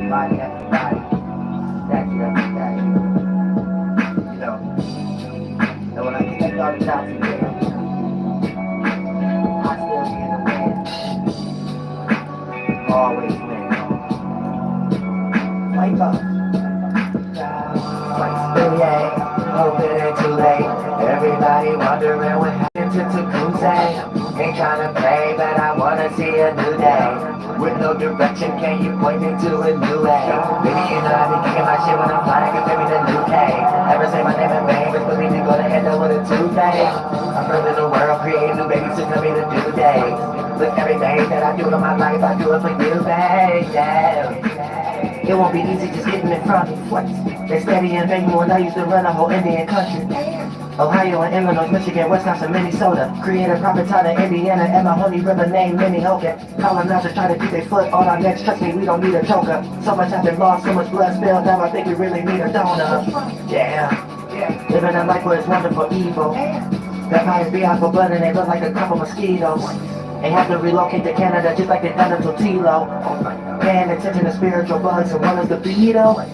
body after body, statue after statue. You know, and when I connect all the dots together, I still be in the win. Always win. Wake up. Hope it ain't too late. Everybody wondering what happened to Tuesday. Ain't trying to play, but I wanna see a new day. With no direction, can you point me to a new way? Maybe you know I be kicking my shit when I'm flying, compare me to new K. Never say my name in vain, but believe me, gonna end up with a Tuesday. I'm running the world, creating new babies to come me to new days. Look, everything that I do in my life, I do it for you, babe. Yeah. It won't be easy just getting in front of flex. They steady and make me when I used to run a whole Indian country. Ohio and Illinois, Michigan, Wisconsin, Minnesota. Created profits out of Indiana and my homie brother named Minnie Hogan. Colonizers try to keep their foot on our necks. Trust me, we don't need a joker. So much has been lost, so much blood spilled. Now I think we really need a donor. Yeah. Living a life where it's wonderful evil. Vampires be out for blood and they look like a couple mosquitoes. They have to relocate to Canada just like they done to Tilo. Paying attention to spiritual bugs as well as the Beetle.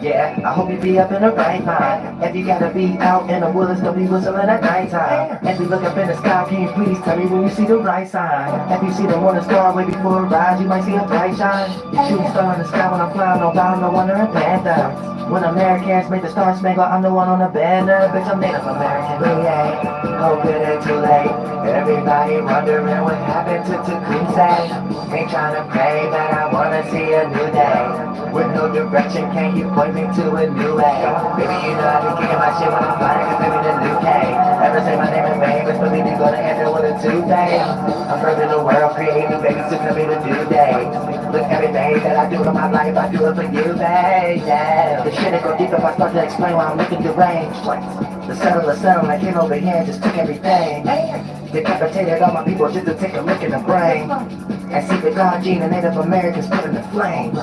Yeah, I hope you be up in the right mind. If you gotta be out in the woods, don't be whistling at nighttime. If you look up in the sky, can you please tell me when you see the right sign? If you see the morning star way before it rise, you might see a bright shine. Shooting star in the sky when I'm flying, no bound, no wonder in panther. When Americans make the Star Spangled, I'm the one on the banner. Bitch, I'm Native American. Yeah, hope it ain't too late. Everybody wondering what happened to Tuesday. Ain't trying to pray, but I wanna see a new day. With no direction, can you point me to a new way? Baby, you know I be kicking my shit when I'm flying, cause baby the new K. Never say my name in vain, but believe me, gonna end it with a Tuesday. I'm further the world, creating new babies to come in a new day. Look, everything that I do in my life, I do it for you, babe. Yeah. The shit ain't go deep if I start to explain why I'm looking deranged. The settlement came over here and just took everything. Decapitated all my people just to take a look in the brain. And see the God gene and Native Americans put in the flame.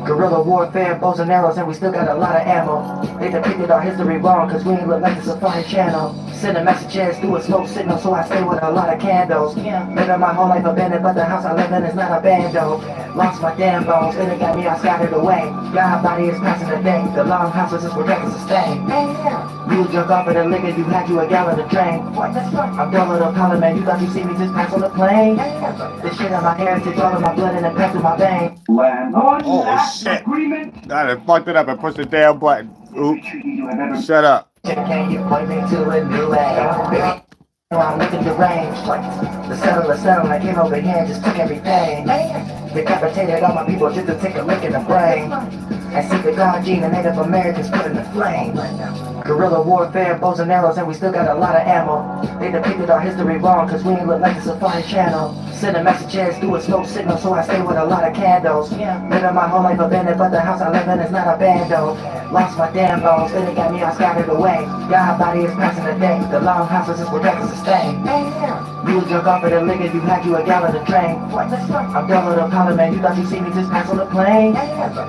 Guerrilla warfare, bows and arrows, and we still got a lot of ammo. They depicted our history wrong, cause we ain't look like the Safari Channel. Sending messages through a smoke signal, so I stay with a lot of candles. Living my whole life abandoned, but the house I live in is not abandoned. Lost my damn bones, then it got me all scattered away. God body is passing the day, the long houses is where records to stay. You drunk off of the liquor, you had you a gallon of drink. I'm WaPpinger, you thought you see me just pass on the plane. This shit on my heritage, all of my blood and it passed through my veins. Oh shit! I done fucked it up and pushed the damn button. Oops. Shut up. Can you point me to a new way? I'm looking deranged. The settlement came over here and just took everything. Decapitated all my people just to take a look in the brain. And see the God gene and Native Americans put in the flame. Guerrilla warfare, bows and arrows, and we still got a lot of ammo. They depicted our history wrong, cause we ain't look like the Safari Channel. Sending messages through a smoke signal, so I stay with a lot of candles. Living my whole life abandoned, but the house I live in is not abandoned. Lost my damn bones, then it got me all scattered away. God body is passing the day, the long houses is where records to stay. You was drunk off of the liquor, you had you a gallon of drink. I'm WaPpinger, you thought you see me just pass on the plane.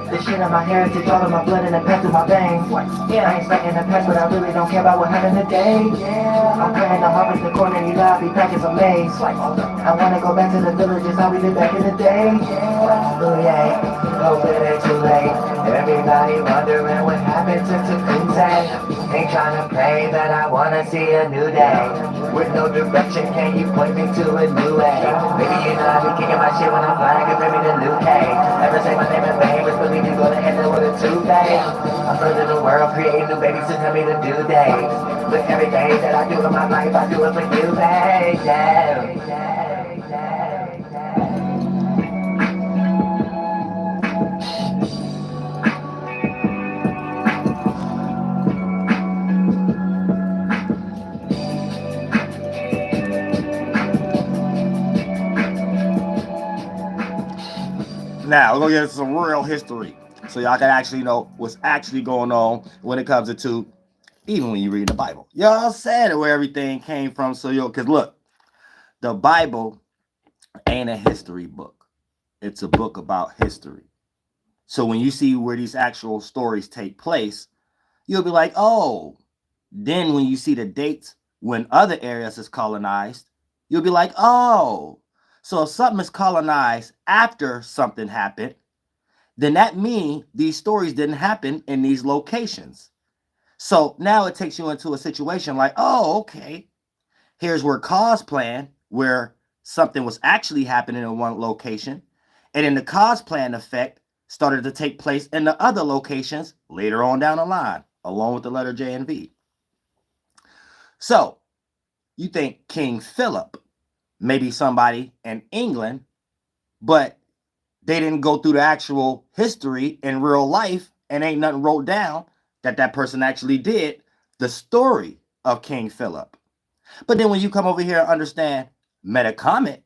This shit on my heritage, all of my blood and it passed through my veins. I ain't stuck in the past, but I really don't care about what happened today. I'm praying to harvest the corn and you know I'll be back as a maze. I wanna go back to the villages how we did back in the day. Oh yeah, hope it ain't too late. Everybody wondering what happened to Tuesday. Ain't trying to pray, but I wanna see a new day. With no direction, can you point me to a new way? Maybe you know I be kicking my shit when I'm flying, compare me to new K. Never say my name in vain, but believe you gonna end up with a Tuesday. I'm further the world, creating new babies to tell me to do days. With everything that I do in my life, I do it for you, babe. Yeah. Now we're gonna get into some real history, so y'all can actually know what's actually going on when it comes to, even when you read the Bible. Y'all said where everything came from, so cause look, the Bible ain't a history book. It's a book about history. So when you see where these actual stories take place, you'll be like, oh. Then when you see the dates when other areas is colonized, you'll be like, oh. So if something is colonized after something happened, then that means these stories didn't happen in these locations. So now it takes you into a situation like, oh, okay, here's where cause plan, where something was actually happening in one location, and then the cause plan effect started to take place in the other locations later on down the line, along with the letter J and V. So you think King Philip, maybe somebody in England, but they didn't go through the actual history in real life, and ain't nothing wrote down that that person actually did the story of King Philip. But then when you come over here and understand Metacomet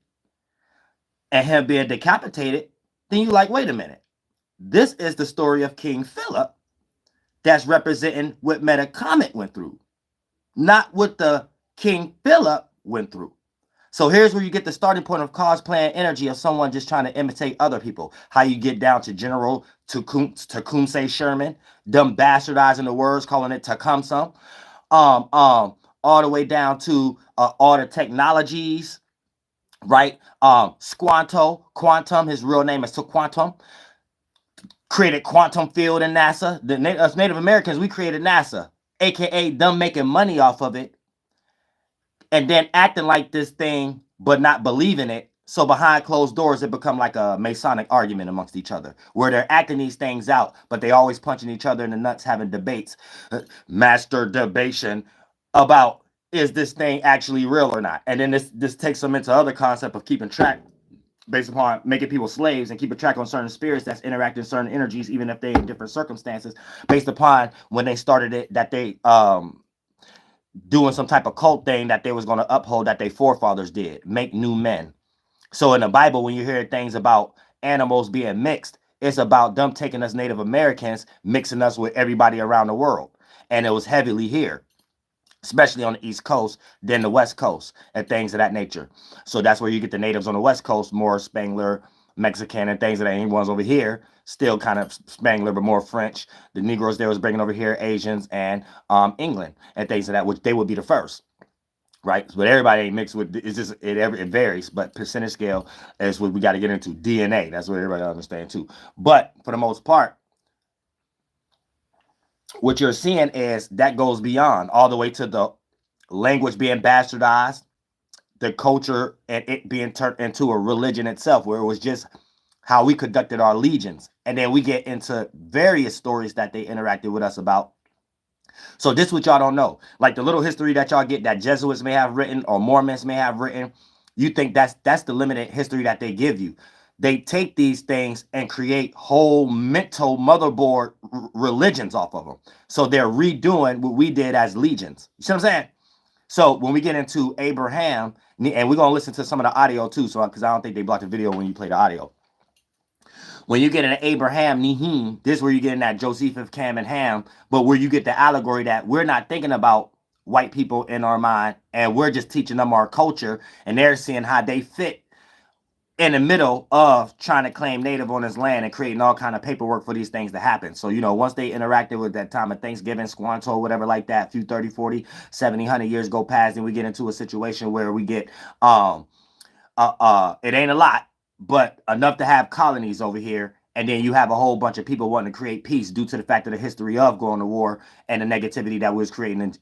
and him being decapitated, then you like, wait a minute. This is the story of King Philip that's representing what Metacomet went through, not what the King Philip went through. So here's where you get the starting point of cause plan energy of someone just trying to imitate other people. How you get down to General Tecumseh Sherman, them bastardizing the words, calling it Tecumseh. All the way down to all the technologies, right? Quantum, his real name is Quantum, created quantum field in NASA. Us Native Americans, we created NASA, aka them making money off of it, and then acting like this thing, but not believing it. So behind closed doors, it become like a Masonic argument amongst each other, where they're acting these things out, but they always punching each other in the nuts, having debates, master debation about is this thing actually real or not. And then this takes them into other concept of keeping track based upon making people slaves and keeping track on certain spirits that's interacting certain energies, even if they in different circumstances, based upon when they started it, that they doing some type of cult thing that they was going to uphold that their forefathers did, make new men. So in the Bible, when you hear things about animals being mixed, it's about them taking us Native Americans, mixing us with everybody around the world. And it was heavily here, especially on the East Coast, then the West Coast, and things of that nature. So that's where you get the natives on the West Coast, more Spangler, Mexican, and things that ain't ones over here, still kind of Spangler, but more French. The Negroes there was bringing over here Asians and England and things of that, which they would be the first. Right, but everybody ain't mixed with. It's just it varies, but percentage scale is what we got to get into. DNA, that's what everybody understand too. But for the most part, what you're seeing is that goes beyond all the way to the language being bastardized, the culture and it being turned into a religion itself, where it was just how we conducted our legions, and then we get into various stories that they interacted with us about. So this is what y'all don't know. Like the little history that y'all get that Jesuits may have written or Mormons may have written, you think that's the limited history that they give you. They take these things and create whole mental motherboard religions off of them. So they're redoing what we did as legions. You see what I'm saying? So when we get into Abraham, and we're going to listen to some of the audio too, so because I don't think they blocked the video when you play the audio. When you get into Abraham, Nimham, this is where you get in that Josephus, Cam, and Ham, but where you get the allegory that we're not thinking about white people in our mind, and we're just teaching them our culture, and they're seeing how they fit in the middle of trying to claim native on this land and creating all kind of paperwork for these things to happen. So, you know, once they interacted with that time of Thanksgiving, Squanto, whatever like that, a few 30, 40, 70, 100 years go past, and we get into a situation where we get, it ain't a lot, but enough to have colonies over here. And then you have a whole bunch of people wanting to create peace due to the fact of the history of going to war and the negativity that was creating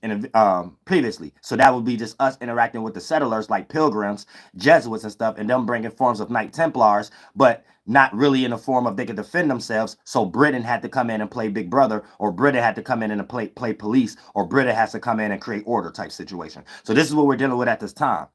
previously. So that would be just us interacting with the settlers like pilgrims, Jesuits and stuff, and them bringing forms of Knight Templars, but not really in the form of they could defend themselves. So Britain had to come in and play Big Brother, or Britain had to come in and play police, or Britain has to come in and create order type situation. So this is what we're dealing with at this time.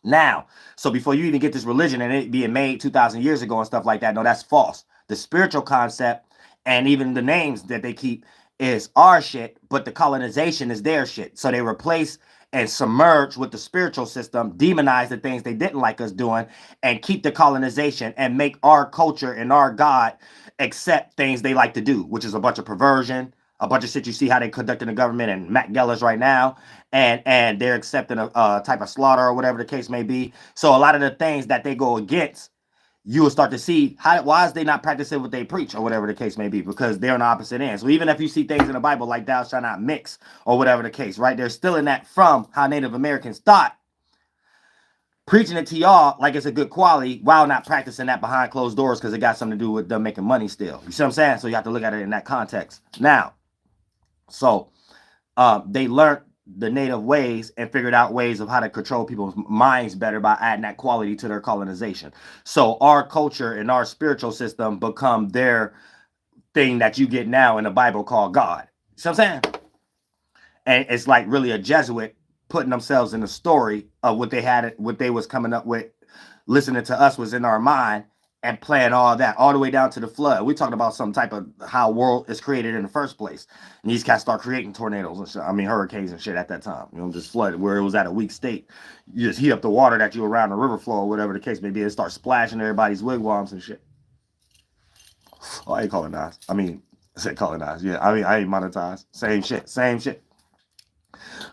Now, so before you even get this religion and it being made 2,000 years ago and stuff like that, no, that's false. The spiritual concept and even the names that they keep is our shit, but the colonization is their shit. So they replace and submerge with the spiritual system, demonize the things they didn't like us doing, and keep the colonization and make our culture and our God accept things they like to do, which is a bunch of perversion, a bunch of shit. You see how they conducting the government and Matt Geller's right now, and they're accepting a type of slaughter or whatever the case may be. So a lot of the things that they go against, you will start to see why is they not practicing what they preach or whatever the case may be, because they're on the opposite end. So even if you see things in the Bible like thou shalt not mix or whatever the case, right? They're still in that from how Native Americans thought preaching it to y'all like it's a good quality while not practicing that behind closed doors because it got something to do with them making money still. You see what I'm saying? So you have to look at it in that context. Now, so they learned the native ways and figured out ways of how to control people's minds better by adding that quality to their colonization. So our culture and our spiritual system become their thing that you get now in the Bible called God. You see what I'm saying? And it's like really a Jesuit putting themselves in the story of what they had, what they was coming up with, listening to us was in our mind and playing all that all the way down to the flood. We talking about some type of how world is created in the first place. And these cats start creating tornadoes and shit. I mean, hurricanes and shit at that time. You know, just flooded where it was at a weak state. You just heat up the water that you around the river flow or whatever the case may be. It starts splashing everybody's wigwams and shit. Oh, I ain't colonized. I mean, I said colonized. Yeah, I mean, I ain't monetized. Same shit. Same shit.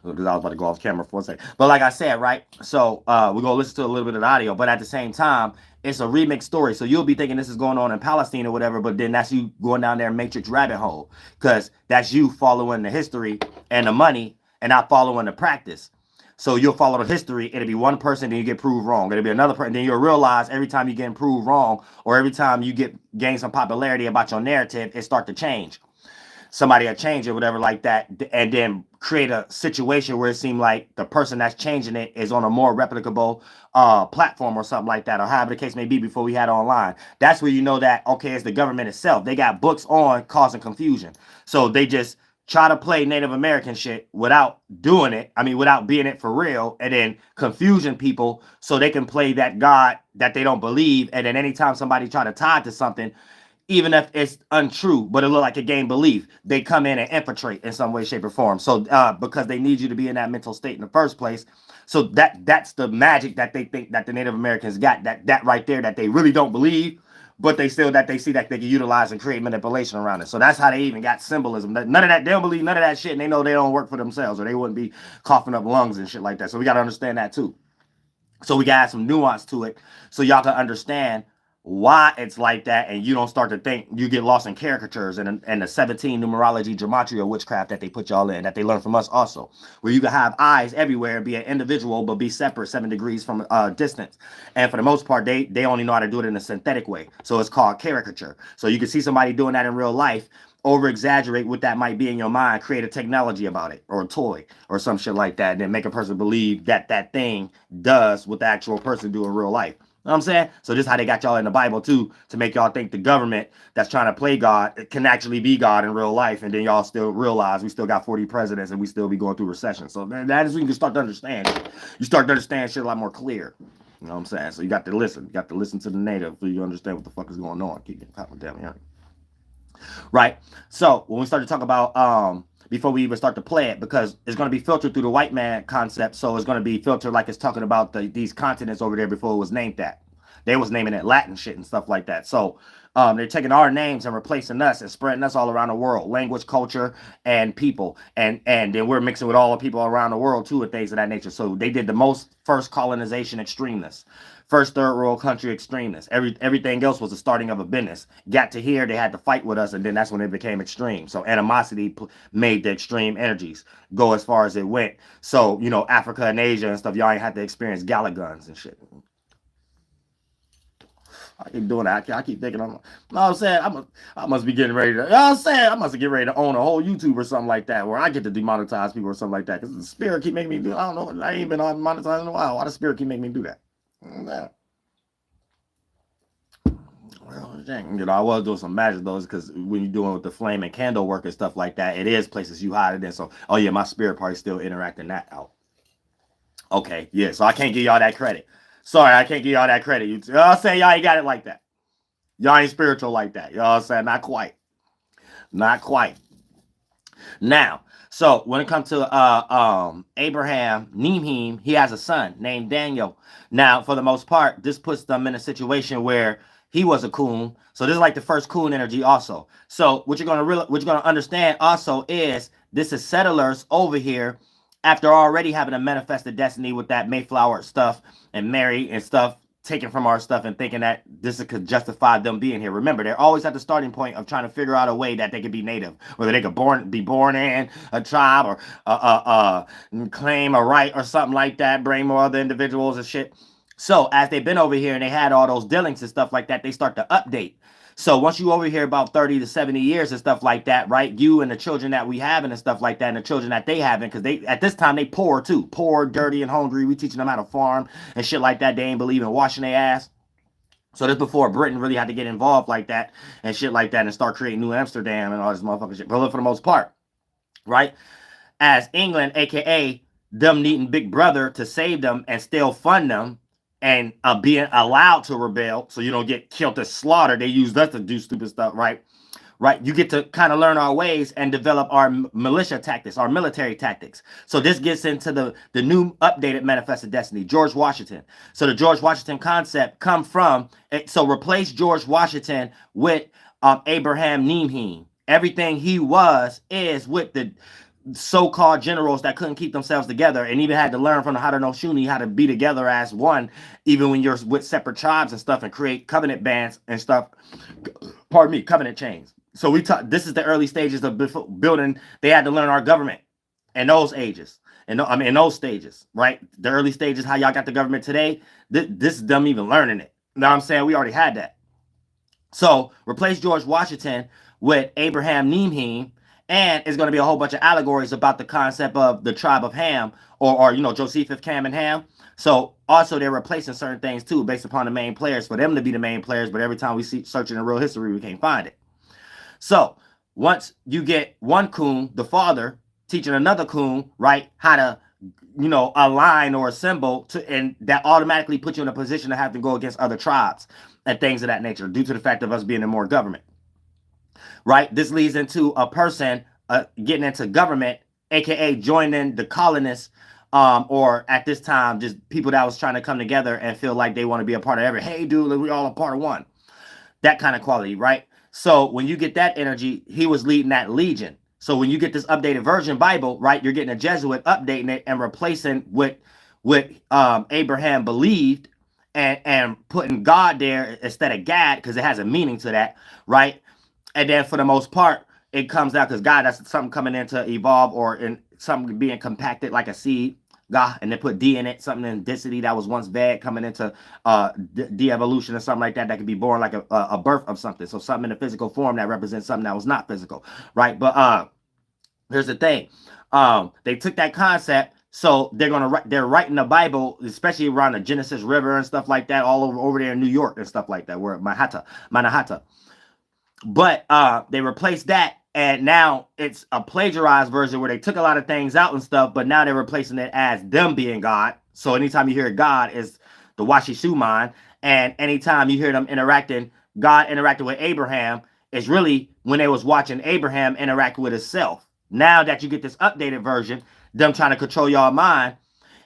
Because I was about to go off camera for a second. But like I said, right? So we're going to listen to a little bit of the audio. But at the same time, it's a remix story. So you'll be thinking this is going on in Palestine or whatever. But then that's you going down there Matrix rabbit hole. Because that's you following the history and the money and not following the practice. So you'll follow the history. It'll be one person, then you get proved wrong. It'll be another person. Then you'll realize every time you get proved wrong or every time you gain some popularity about your narrative, it start to change. Somebody will change it, whatever like that, and then create a situation where it seems like the person that's changing it is on a more replicable platform or something like that, or however the case may be before we had online. That's where you know that, okay, it's the government itself. They got books on causing confusion. So they just try to play Native American shit without doing it. I mean, without being it for real, and then confusing people so they can play that God that they don't believe. And then anytime somebody try to tie it to something, even if it's untrue, but it look like a gain belief, they come in and infiltrate in some way, shape, or form. So because they need you to be in that mental state in the first place. So that's the magic that they think that the Native Americans got, that right there that they really don't believe, but they still that they see that they can utilize and create manipulation around it. So that's how they even got symbolism. None of that, they don't believe none of that shit, and they know they don't work for themselves, or they wouldn't be coughing up lungs and shit like that. So we got to understand that too. So we got to add some nuance to it so y'all can understand why it's like that, and you don't start to think you get lost in caricatures and the 17 numerology gematria witchcraft that they put y'all in, that they learn from us also, where you can have eyes everywhere and be an individual but be separate 7 degrees from distance. And for the most part, they only know how to do it in a synthetic way, so it's called caricature. So you can see somebody doing that in real life, over exaggerate what that might be in your mind, create a technology about it or a toy or some shit like that, and then make a person believe that that thing does what the actual person do in real life. You know what I'm saying? So this is how they got y'all in the Bible too, to make y'all think the government that's trying to play God can actually be God in real life, and then y'all still realize we still got 40 presidents and we still be going through recession. So that is when you can start to understand. You start to understand shit a lot more clear. You know what I'm saying? So you got to listen. You got to listen to the native so you understand what the fuck is going on. Keep getting caught with damn hearing. Right. So when we start to talk about before we even start to play it, because it's going to be filtered through the white man concept, so it's going to be filtered like it's talking about these continents over there before it was named that. They was naming it Latin shit and stuff like that. So they're taking our names and replacing us and spreading us all around the world, language, culture, and people, and then we're mixing with all the people around the world too, and things of that nature. So they did the most first colonization extremists. First third world country extremists. Everything else was the starting of a business. Got to here, they had to fight with us, and then that's when it became extreme. So animosity made the extreme energies go as far as it went. So, you know, Africa and Asia and stuff, y'all ain't had to experience Gala guns and shit. I keep doing that. I keep thinking, I'm saying, I must be getting ready to, you know what I'm saying? I must get ready to own a whole YouTube or something like that, where I get to demonetize people or something like that. Because the spirit keep making me do, I don't know, I ain't been on monetizing in a while. Why the spirit keep making me do that? Well, you know, I was doing some magic though, because when you're doing with the flame and candle work and stuff like that, it is places you hide it in. So, oh yeah, my spirit probably still interacting that out. Okay, yeah, so I can't give y'all that credit. Sorry, I can't give y'all that credit. You know what I'm saying? Y'all ain't got it like that. Y'all ain't spiritual like that. You know what I'm saying? Not quite. Not quite. Now, so when it comes to Abraham, Nimham, he has a son named Daniel. Now, for the most part, this puts them in a situation where he was a coon. So this is like the first coon energy also. So what you're gonna understand also is this is settlers over here after already having a manifested destiny with that Mayflower stuff and Mary and stuff, taken from our stuff and thinking that this could justify them being here. Remember, they're always at the starting point of trying to figure out a way that they could be native, whether they could be born in a tribe or claim a right or something like that, bring more other individuals and shit. So as they've been over here and they had all those dealings and stuff like that, they start to update. So once you over here about 30 to 70 years and stuff like that, right? You and the children that we having and stuff like that, and the children that they having, because they at this time they poor too, poor, dirty, and hungry. We teaching them how to farm and shit like that. They ain't believe in washing their ass. So this before Britain really had to get involved like that and shit like that and start creating New Amsterdam and all this motherfucking shit. But for the most part, right? As England, aka them needing Big Brother to save them and still fund them and being allowed to rebel so you don't get killed or slaughtered. They use us to do stupid stuff, right? Right, you get to kind of learn our ways and develop our militia tactics, our military tactics. So this gets into the new updated Manifested Destiny, George Washington. So the George Washington concept come from, so replace George Washington with Abraham Nimham. Everything he is with the so-called generals that couldn't keep themselves together and even had to learn from the Haudenosaunee how to be together as one, even when you're with separate tribes and stuff, and create covenant bands and stuff. Pardon me, covenant chains. So we talk. This is the early stages of building. They had to learn our government in those ages, and I mean in those stages, right? The early stages, how y'all got the government today. This is them even learning it. You know what I'm saying? We already had that. So replace George Washington with Abraham Nimham, and it's going to be a whole bunch of allegories about the concept of the tribe of Ham, or you know, Josephus, Cam, and Ham. So also they're replacing certain things too based upon the main players for them to be the main players. But every time we see searching in real history, we can't find it. So once you get one coon, the father, teaching another coon, right, how to, you know, align or assemble, and that automatically puts you in a position to have to go against other tribes and things of that nature due to the fact of us being in more government, right? This leads into a person getting into government, aka joining the colonists, or at this time, just people that was trying to come together and feel like they want to be a part of hey, dude, we all a part of one. That kind of quality, right? So when you get that energy, he was leading that legion. So when you get this updated version Bible, right, you're getting a Jesuit updating it and replacing what Abraham believed and putting God there instead of GAD, because it has a meaning to that, right? And then for the most part, it comes out because God, that's something coming in to evolve, or in something being compacted like a seed. God, and they put D in it, something in density that was once vague coming into de-evolution or something like that, that could be born like a birth of something. So something in a physical form that represents something that was not physical, right? But here's the thing. They took that concept, so they're writing the Bible, especially around the Genesis River and stuff like that, all over there in New York and stuff like that, where Manhattan. But they replaced that, and now it's a plagiarized version where they took a lot of things out and stuff, but now they're replacing it as them being God. So anytime you hear God, is the Washi Shuman, and anytime you hear them God interacting with Abraham, is really when they was watching Abraham interact with himself. Now that you get this updated version, them trying to control your mind,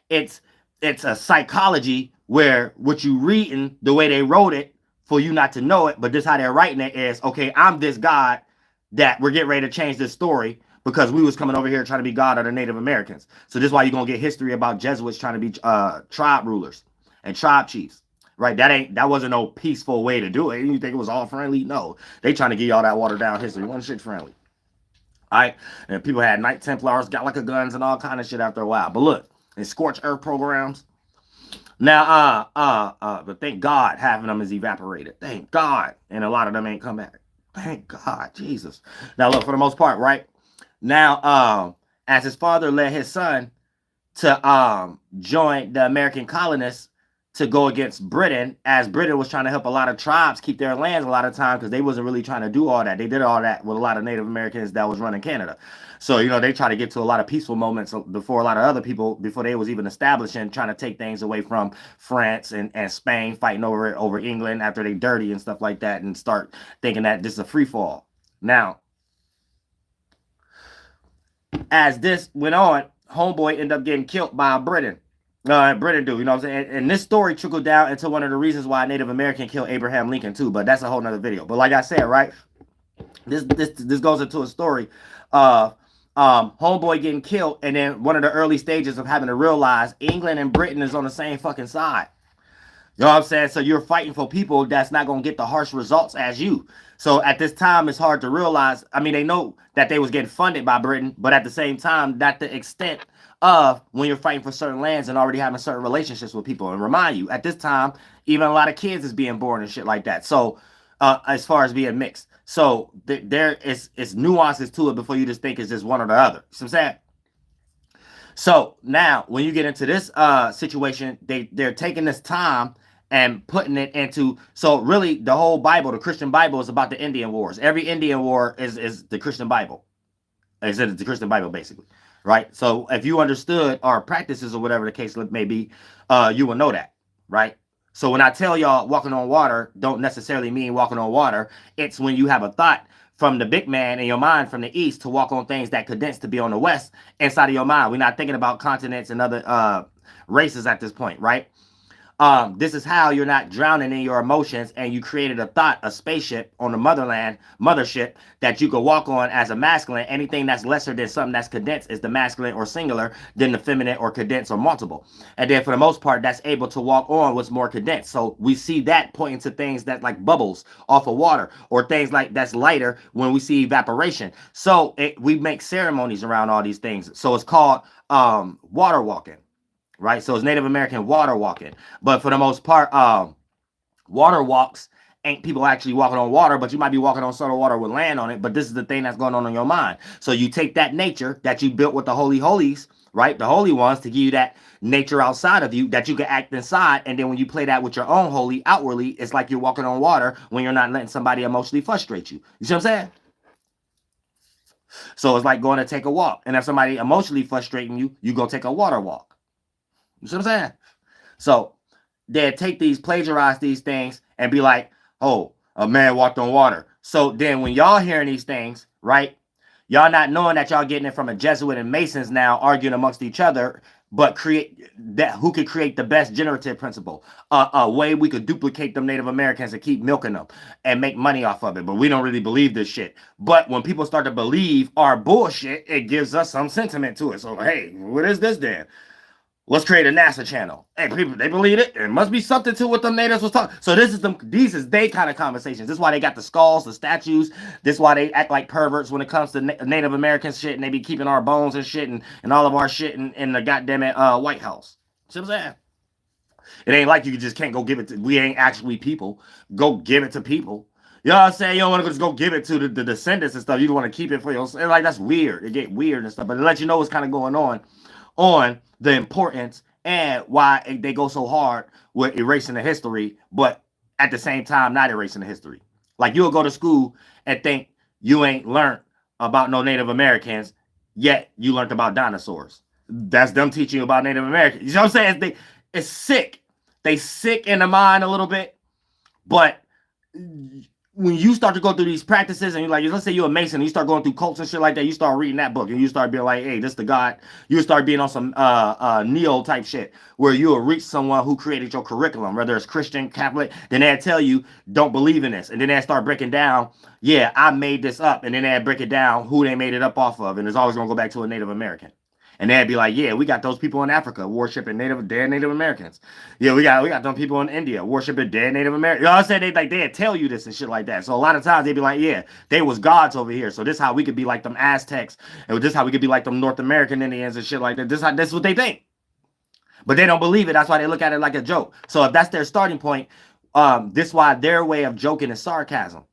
it's a psychology where what you reading, the way they wrote it, for you not to know it, but this how they're writing it is, okay, I'm this God that we're getting ready to change this story because we was coming over here trying to be God of the Native Americans. So this is why you're going to get history about Jesuits trying to be tribe rulers and tribe chiefs, right? That wasn't no peaceful way to do it. You think it was all friendly? No, they trying to give y'all that watered down history. One shit friendly. All right, and people had Knight Templars, Gallica guns, and all kind of shit after a while. But look, in scorched earth programs. Now, but thank God half of them is evaporated. Thank God. And a lot of them ain't come back. Thank God, Jesus. Now, look, for the most part, right? Now, as his father led his son to join the American colonists to go against Britain, as Britain was trying to help a lot of tribes keep their lands a lot of time because they wasn't really trying to do all that. They did all that with a lot of Native Americans that was running Canada. So, you know, they try to get to a lot of peaceful moments before a lot of other people, before they was even establishing, trying to take things away from France and Spain, fighting over England after they dirty and stuff like that, and start thinking that this is a free fall. Now, as this went on, homeboy ended up getting killed by Britain. Britain do, you know what I'm saying? And this story trickled down into one of the reasons why Native American killed Abraham Lincoln too, but that's a whole nother video. But like I said, right, this goes into a story of homeboy getting killed, and then one of the early stages of having to realize England and Britain is on the same fucking side. You know what I'm saying? So you're fighting for people that's not going to get the harsh results as you. So at this time, it's hard to realize. I mean, they know that they was getting funded by Britain, but at the same time, not the extent of when you're fighting for certain lands and already having certain relationships with people. And remind you, at this time, even a lot of kids is being born and shit like that. So as far as being mixed. So there is nuances to it before you just think it's just one or the other. You see what I'm saying? So now when you get into this situation, they're taking this time and putting it into, so really the whole Bible, the Christian Bible, is about the Indian Wars. Every Indian war is the Christian Bible. It's the Christian Bible, basically. Right? So if you understood our practices or whatever the case may be, you will know that, right? So when I tell y'all walking on water don't necessarily mean walking on water. It's when you have a thought from the big man in your mind from the east to walk on things that condense to be on the west inside of your mind. We're not thinking about continents and other races at this point, right? This is how you're not drowning in your emotions, and you created a thought, a spaceship on the mothership that you could walk on as a masculine. Anything that's lesser than something that's condensed is the masculine or singular, than the feminine or condensed or multiple. And then for the most part, that's able to walk on what's more condensed. So we see that pointing to things that like bubbles off of water, or things like that's lighter when we see evaporation. So we make ceremonies around all these things. So it's called water walking. Right, so it's Native American water walking, but for the most part, water walks ain't people actually walking on water, but you might be walking on subtle water with land on it. But this is the thing that's going on in your mind. So you take that nature that you built with the holy holies, right, the holy ones, to give you that nature outside of you that you can act inside, and then when you play that with your own holy outwardly, it's like you're walking on water when you're not letting somebody emotionally frustrate you. You see what I'm saying? So it's like going to take a walk, and if somebody emotionally frustrating you, you go take a water walk. You see what I'm saying? So they take these, plagiarize these things, and be like, oh, a man walked on water. So then when y'all hearing these things, right, y'all not knowing that y'all getting it from a Jesuit and Masons now arguing amongst each other, but create that, who could create the best generative principle, a way we could duplicate them Native Americans and keep milking them and make money off of it. But we don't really believe this shit. But when people start to believe our bullshit, it gives us some sentiment to it. So hey, what is this then? Let's create a NASA channel. Hey, people, they believe it. There must be something to what them natives was talking. So these is they kind of conversations. This is why they got the skulls, the statues. This is why they act like perverts when it comes to Native American shit, and they be keeping our bones and shit and all of our shit in the goddamn White House. See what I'm saying? It ain't like you just can't go give it to, we ain't actually people. Go give it to people. You know what I'm saying? You don't want to just go give it to the descendants and stuff. You want to keep it for yourself. Like, that's weird. It get weird and stuff. But it lets you know what's kind of going on the importance and why they go so hard with erasing the history, but at the same time not erasing the history. Like, you'll go to school and think you ain't learned about no Native Americans, yet you learned about dinosaurs. That's them teaching you about Native Americans. You know what I'm saying? It's sick. They sick in the mind a little bit, but when you start to go through these practices and you're like, let's say you're a Mason and you start going through cults and shit like that, you start reading that book and you start being like, hey, this is the God. You start being on some Neo type shit where you'll reach someone who created your curriculum, whether it's Christian, Catholic, then they'll tell you, don't believe in this. And then they'll start breaking down, yeah, I made this up. And then they'll break it down who they made it up off of. And it's always going to go back to a Native American. And they'd be like, yeah, we got those people in Africa worshiping dead Native Americans. Yeah, we got them people in India worshiping dead Native Americans. You know what I'm saying? They'd tell you this and shit like that. So a lot of times they'd be like, yeah, they was gods over here. So this is how we could be like them Aztecs. And this is how we could be like them North American Indians and shit like that. This is what they think. But they don't believe it. That's why they look at it like a joke. So if that's their starting point, this is why their way of joking is sarcasm.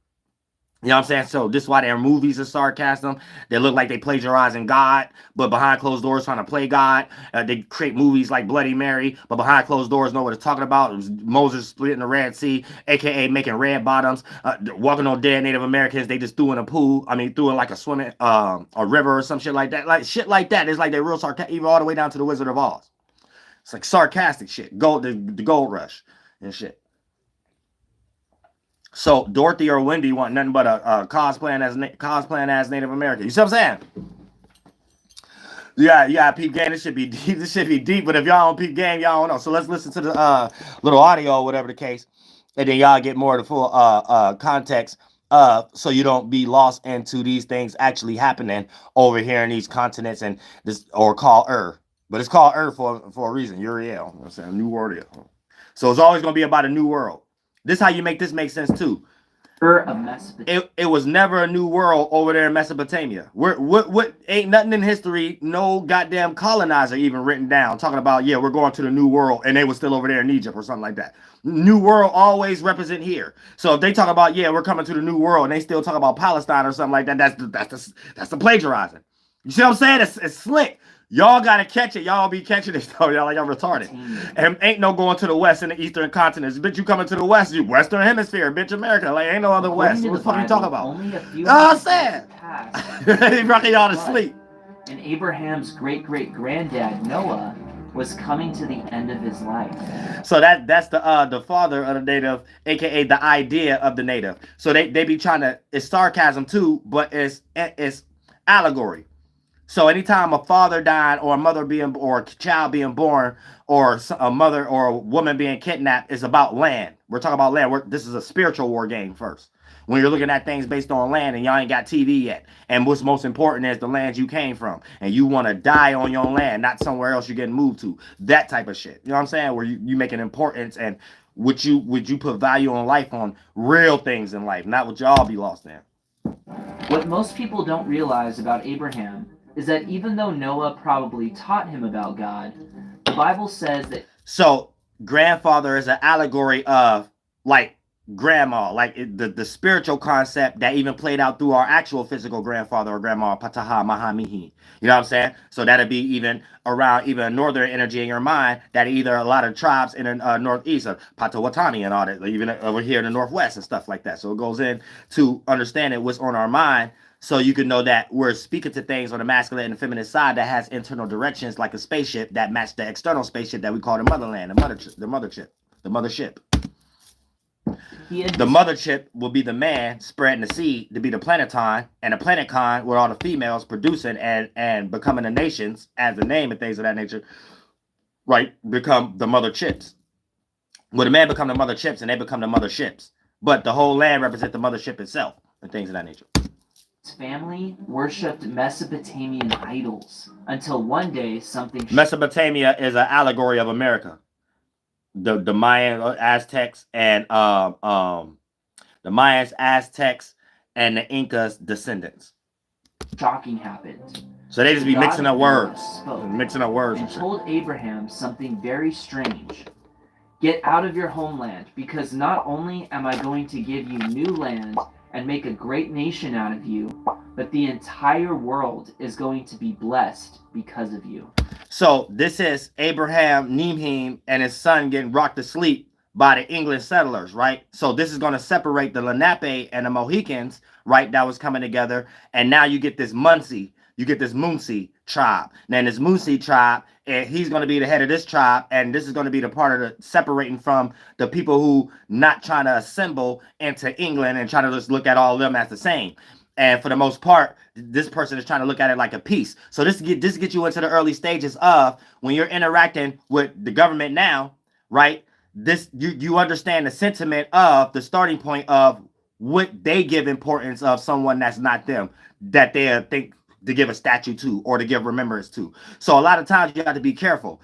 You know what I'm saying? So this is why their movies are sarcasm. They look like they plagiarizing God, but behind closed doors trying to play God. They create movies like Bloody Mary, but behind closed doors know what it's talking about. It was Moses splitting the Red Sea, aka making red bottoms, walking on dead Native Americans. They just threw in a pool. I mean, threw in like a swimming, a river or some shit like that. Like shit like that. It's like they're real sarcastic, even all the way down to the Wizard of Oz. It's like sarcastic shit. The gold rush and shit. So Dorothy or Wendy want nothing but a cosplaying as Native American. You see what I'm saying? Yeah, peep game. This should be deep. This should be deep. But if y'all don't peep game, y'all don't know. So let's listen to the little audio, whatever the case, and then y'all get more of the full context. So you don't be lost into these things actually happening over here in these continents and this, or called but it's called for a reason. Uriel. I'm saying New Orleans. So it's always going to be about a new world. This is how you make this make sense too. It was never a new world over there in Mesopotamia. What ain't nothing in history, no goddamn colonizer even written down talking about, yeah, we're going to the new world, and they were still over there in Egypt or something like that. New world always represent here. So if they talk about, yeah, we're coming to the new world, and they still talk about Palestine or something like that, that's the plagiarizing. You see what I'm saying? It's slick. Y'all gotta catch it. Y'all be catching it though. Y'all like I'm retarded. And ain't no going to the west and the eastern continents. Bitch, you coming to the west, you Western Hemisphere, bitch, America. Like ain't no other west. What the fuck you talking about? Only a few I'm saying. He rocking y'all to sleep. And Abraham's great-great-granddad Noah was coming to the end of his life. So that's the father of the native, aka the idea of the native. So they be trying to, it's sarcasm too, but it's allegory. So anytime a father died or a mother being, or a child being born, or a mother or a woman being kidnapped, is about land. We're talking about land. This is a spiritual war game first. When you're looking at things based on land and y'all ain't got TV yet. And what's most important is the land you came from. And you want to die on your land, not somewhere else you're getting moved to. That type of shit. You know what I'm saying? Where you make an importance and would you put value on life on real things in life, not what y'all be lost in. What most people don't realize about Abraham is that even though Noah probably taught him about God, the Bible says that... So, grandfather is an allegory of, like, grandma, like the spiritual concept that even played out through our actual physical grandfather or grandma, Pataha Mahamihi. You know what I'm saying? So that'd be even around even a northern energy in your mind that either a lot of tribes in the northeast, Potawatomi and all that, even over here in the northwest and stuff like that. So it goes in to understanding what's on our mind, so you can know that we're speaking to things on the masculine and the feminine side that has internal directions like a spaceship that match the external spaceship that we call the motherland, the mothership. The mothership will be the man spreading the seed to be the planeton, and the planetcon where all the females producing and becoming the nations as the name and things of that nature, right, become the mother chips. Well, the man become the mother chips and they become the motherships. But the whole land represents the mothership itself and things of that nature. His family worshipped Mesopotamian idols until one day something... Mesopotamia is an allegory of America. The Mayan Aztecs and the Mayans, Aztecs, and the Incas descendants. Shocking happened. So they just be mixing up words. And told Abraham something very strange. Get out of your homeland, because not only am I going to give you new land and make a great nation out of you, but the entire world is going to be blessed because of you. So this is Abraham, Nimham, and his son getting rocked to sleep by the English settlers, right? So this is going to separate the Lenape and the Mohicans, right, that was coming together. And now you get this Muncie, you get this Muncie tribe. Now this Muncie tribe, and he's going to be the head of this tribe, and this is going to be the part of the separating from the people who not trying to assemble into England and trying to just look at all of them as the same. And for the most part, this person is trying to look at it like a piece. So this gets you into the early stages of when you're interacting with the government now, right? This you understand the sentiment of the starting point of what they give importance of someone that's not them, that they think to give a statue to or to give remembrance to. So a lot of times you have to be careful.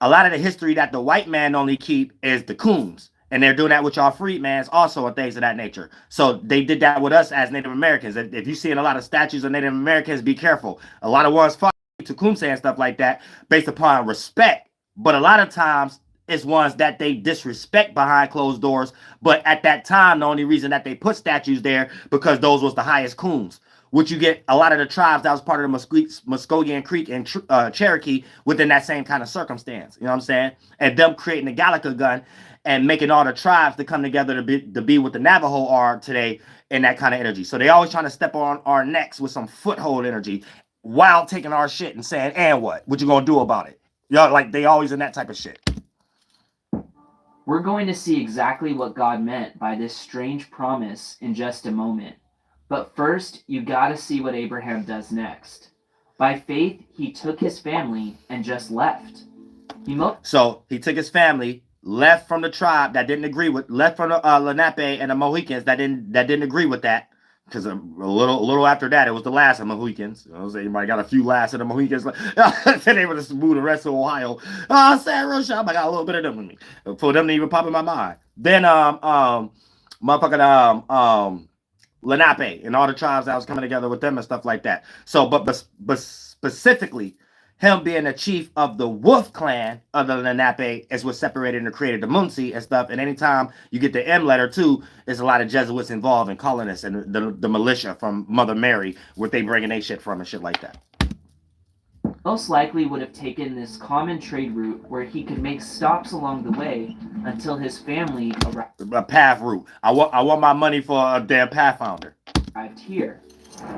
A lot of the history that the white man only keep is the coons. And they're doing that with y'all freedmans also and things of that nature. So they did that with us as Native Americans. If you see in a lot of statues of Native Americans, be careful. A lot of ones fought Tecumseh and stuff like that based upon respect. But a lot of times it's ones that they disrespect behind closed doors. But at that time, the only reason that they put statues there because those was the highest coons. Which you get a lot of the tribes that was part of the Muskogee Creek and Cherokee within that same kind of circumstance. You know what I'm saying? And them creating the Gallica gun and making all the tribes to come together to be what the Navajo are today in that kind of energy. So they always trying to step on our necks with some foothold energy while taking our shit and saying, and what? What you gonna do about it? Y'all, like, they always in that type of shit. We're going to see exactly what God meant by this strange promise in just a moment. But first, you gotta see what Abraham does next. By faith, he took his family and just left. So he took his family, left from the tribe that didn't agree with, left from the Lenape and the Mohicans that didn't agree with that. because a little after that, it was the last of Mohicans. You know what I'm saying? You might got a few last of the Mohicans. Then they would just move the rest of Ohio. San Rochelle, I got a little bit of them with me for them to even pop in my mind. Then motherfucking Lenape and all the tribes that was coming together with them and stuff like that. So, but specifically, him being the chief of the Wolf clan of the Lenape is what separated and created the Munsi and stuff. And anytime you get the M letter too, there's a lot of Jesuits involved in colonists and the militia from Mother Mary, where they bringing their shit from and shit like that. Most likely would have taken this common trade route where he could make stops along the way until his family A path route. I want my money for a damn pathfinder. arrived here,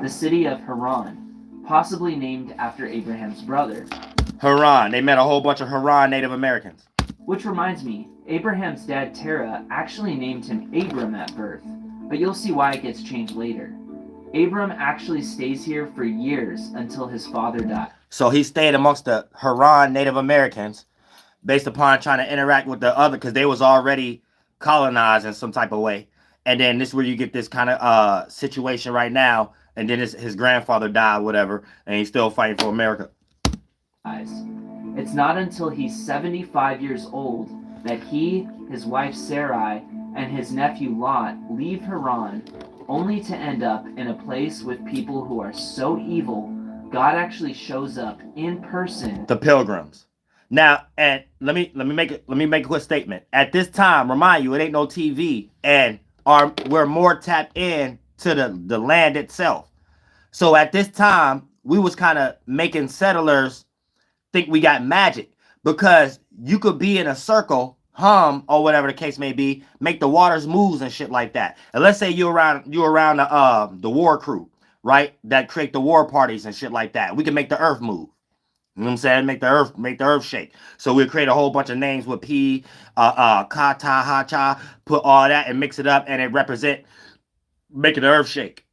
the city of Haran, possibly named after Abraham's brother. Haran. They met a whole bunch of Haran Native Americans. Which reminds me, Abraham's dad Terah actually named him Abram at birth, but you'll see why it gets changed later. Abram actually stays here for years until his father died. So he stayed amongst the Haran Native Americans based upon trying to interact with the other, because they was already colonized in some type of way. And then this is where you get this kind of situation right now. And then his grandfather died, whatever, and he's still fighting for America. It's not until he's 75 years old that he, his wife Sarai, and his nephew Lot leave Haran, only to end up in a place with people who are so evil, God actually shows up in person. The Pilgrims. Now, and let me make a quick statement. At this time, remind you, it ain't no TV, and we're more tapped in to the land itself. So at this time, we was kind of making settlers think we got magic, because you could be in a circle, hum, or whatever the case may be, make the waters moves and shit like that. And let's say you're around the war crew, right? That create the war parties and shit like that. We can make the earth move. You know what I'm saying? Make the earth shake. So we'll create a whole bunch of names with P, Kata, Hacha, put all that and mix it up, and it represent making the earth shake.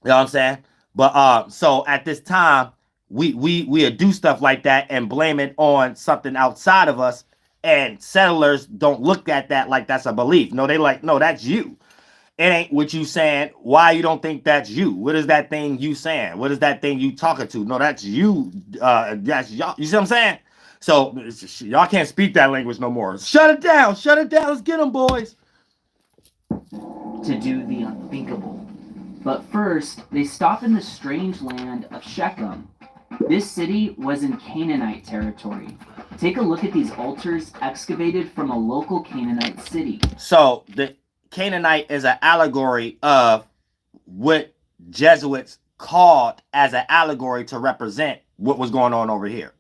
You know what I'm saying? But so at this time, we do stuff like that and blame it on something outside of us, and settlers don't look at that like that's a belief. No, they like, no, that's you. It ain't what you saying. Why you don't think that's you? What is that thing you saying? What is that thing you talking to? No, that's you. That's y'all. You see what I'm saying? So y'all can't speak that language no more. Shut it down. Shut it down. Let's get them, boys. To do the unthinkable. But first, they stop in the strange land of Shechem. This city was in Canaanite territory. Take a look at these altars excavated from a local Canaanite city. So the Canaanite is an allegory of what Jesuits called as an allegory to represent what was going on over here.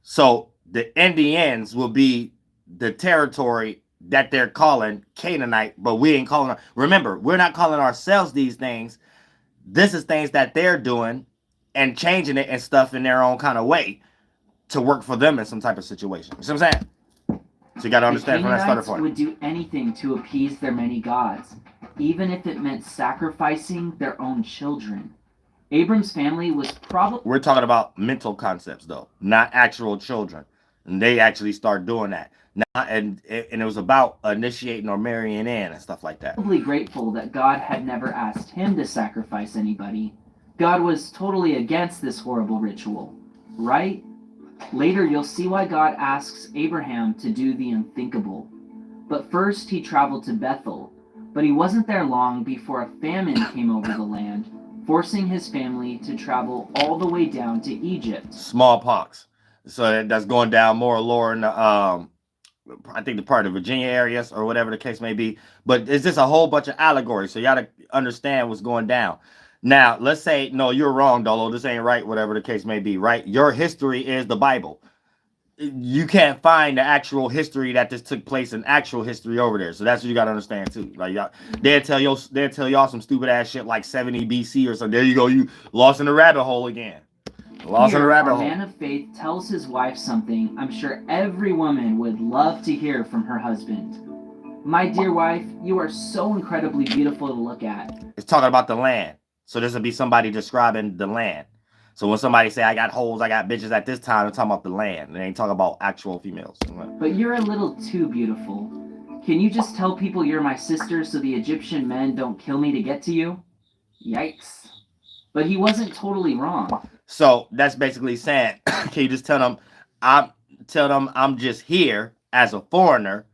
So the Indians will be the territory that they're calling Canaanite, but we ain't calling them. Remember, we're not calling ourselves these things. This is things that they're doing and changing it and stuff in their own kind of way to work for them in some type of situation. You see what I'm saying? So you got to understand from that starting point. The Canaanites would do anything to appease their many gods, even if it meant sacrificing their own children. Abram's family was probably... We're talking about mental concepts, though, not actual children. And they actually start doing that. And it was about initiating or marrying in and stuff like that. Probably grateful that God had never asked him to sacrifice anybody. God was totally against this horrible ritual, right? Later, you'll see why God asks Abraham to do the unthinkable. But first, he traveled to Bethel. But he wasn't there long before a famine came over the land, forcing his family to travel all the way down to Egypt. Smallpox. So that's going down more lower in the, I think the part of Virginia areas or whatever the case may be. But it's just a whole bunch of allegories. So you got to understand what's going down. Now, let's say, no, you're wrong, Dolo. This ain't right, whatever the case may be, right? Your history is the Bible. You can't find the actual history that this took place in actual history over there. So that's what you got to understand, too. Like, they'll tell y'all some stupid ass shit like 70 BC or something. There you go. You lost in the rabbit hole again. Lost in the rabbit hole. A man of faith tells his wife something I'm sure every woman would love to hear from her husband. My dear wife, you are so incredibly beautiful to look at. It's talking about the land. So this would be somebody describing the land. So when somebody say, I got hoes, I got bitches at this time, they're talking about the land. They ain't talking about actual females. But you're a little too beautiful. Can you just tell people you're my sister so the Egyptian men don't kill me to get to you? Yikes. But he wasn't totally wrong. So that's basically saying, can you just tell them I'm just here as a foreigner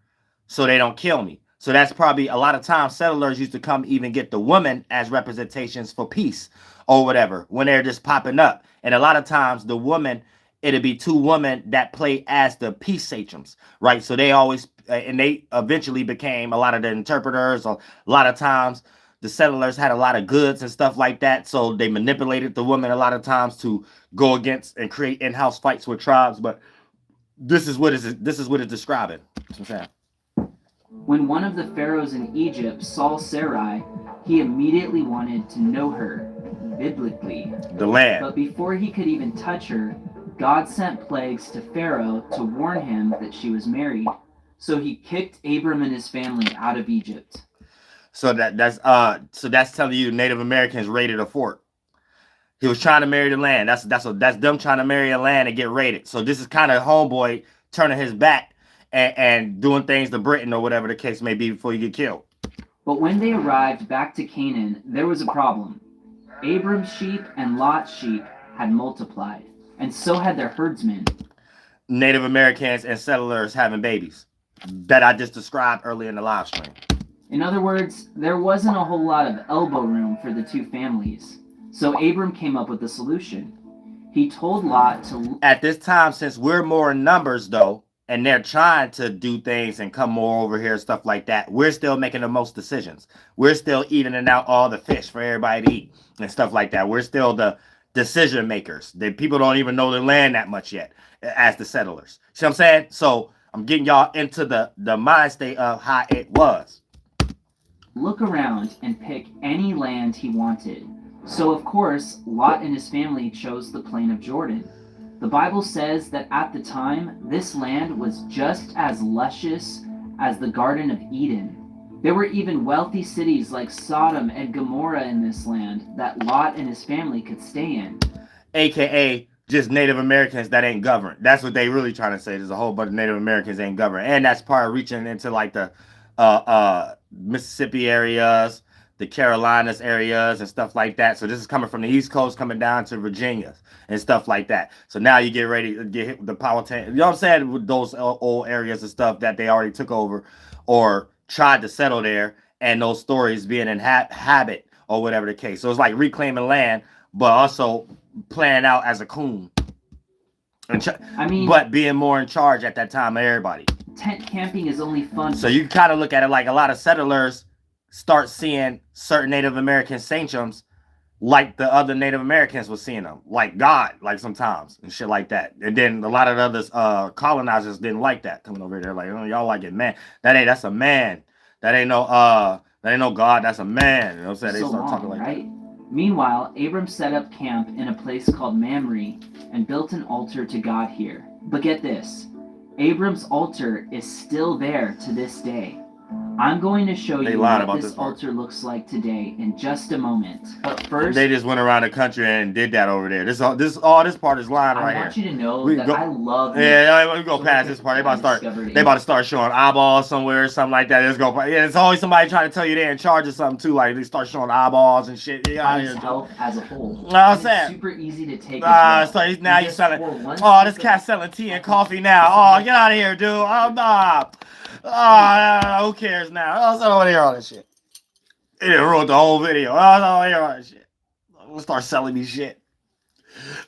so they don't kill me. So that's probably a lot of times settlers used to come even get the women as representations for peace or whatever when they're just popping up. And a lot of times the woman, it'd be two women that play as the peace sachems, right? So they always, and they eventually became a lot of the interpreters, or a lot of times the settlers had a lot of goods and stuff like that. So they manipulated the women a lot of times to go against and create in-house fights with tribes. But this is what it's describing. That's what I'm saying. When one of the pharaohs in Egypt saw Sarai, he immediately wanted to know her, biblically. The land. But before he could even touch her, God sent plagues to Pharaoh to warn him that she was married. So he kicked Abram and his family out of Egypt. So that's telling you Native Americans raided a fort. He was trying to marry the land. That's them trying to marry a land and get raided. So this is kind of homeboy turning his back and doing things to Britain or whatever the case may be before you get killed. But when they arrived back to Canaan, there was a problem. Abram's sheep and Lot's sheep had multiplied, and so had their herdsmen. Native Americans and settlers having babies that I just described earlier in the live stream. In other words, there wasn't a whole lot of elbow room for the two families. So Abram came up with a solution. He told Lot to... At this time, since we're more in numbers, though, and they're trying to do things and come more over here, stuff like that, we're still making the most decisions. We're still evening out all the fish for everybody to eat and stuff like that. We're still the decision makers. The people don't even know the land that much yet as the settlers. See what I'm saying? So I'm getting y'all into the mind state of how it was. Look around and pick any land he wanted. So of course, Lot and his family chose the plain of Jordan. The Bible says that at the time, this land was just as luscious as the Garden of Eden. There were even wealthy cities like Sodom and Gomorrah in this land that Lot and his family could stay in. AKA just Native Americans that ain't governed. That's what they really trying to say. There's a whole bunch of Native Americans ain't governed. And that's part of reaching into like the Mississippi areas, the Carolinas areas and stuff like that. So this is coming from the East Coast, coming down to Virginia and stuff like that. So now you get ready to get hit with the Powhatan. You know what I'm saying? With those old areas and stuff that they already took over or tried to settle there, and those stories being in habit or whatever the case. So it's like reclaiming land, but also playing out as a coon. But being more in charge at that time of everybody. Tent camping is only fun. So you kind of look at it like a lot of settlers start seeing certain Native American sachems like the other Native Americans were seeing them, like God, like sometimes and shit like that. And then a lot of the other colonizers didn't like that coming over there, like, oh, y'all like it, man. That's a man. That ain't no God. That's a man. You know what I'm saying? They start talking like that. Meanwhile, Abram set up camp in a place called Mamre and built an altar to God here. But get this, Abram's altar is still there to this day. I'm going to show you what this altar looks like today in just a moment. But first, they just went around the country and did that over there. This part is lying right here. I want you to know that I love. Yeah, we go past this part. They about to start showing eyeballs somewhere or something like that. Let's go. Yeah, it's always somebody trying to tell you they're in charge of something too. Like they start showing eyeballs and shit. Yeah, health as a whole. I'm saying super easy to take. So now you're selling. Oh, this cat's selling tea and coffee now. Oh, get out of here, dude. Oh, nah. Oh, who cares now? I don't want to hear all that shit. It ruined the whole video. I don't want to hear all that shit. We'll start selling me shit.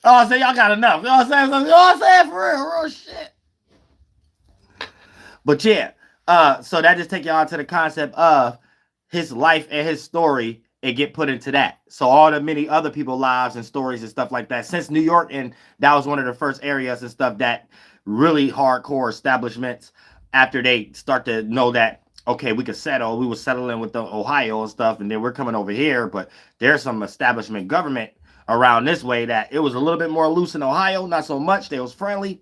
Oh, so y'all got enough. You know what I'm saying? You know what I'm saying? For real shit. But yeah, so that just take y'all to the concept of his life and his story and get put into that. So all the many other people's lives and stories and stuff like that. Since New York, and that was one of the first areas and stuff that really hardcore establishments, after they start to know that, okay, we could settle, we were settling with the Ohio and stuff, and then we're coming over here, but there's some establishment government around this way that it was a little bit more loose in Ohio, not so much, they was friendly,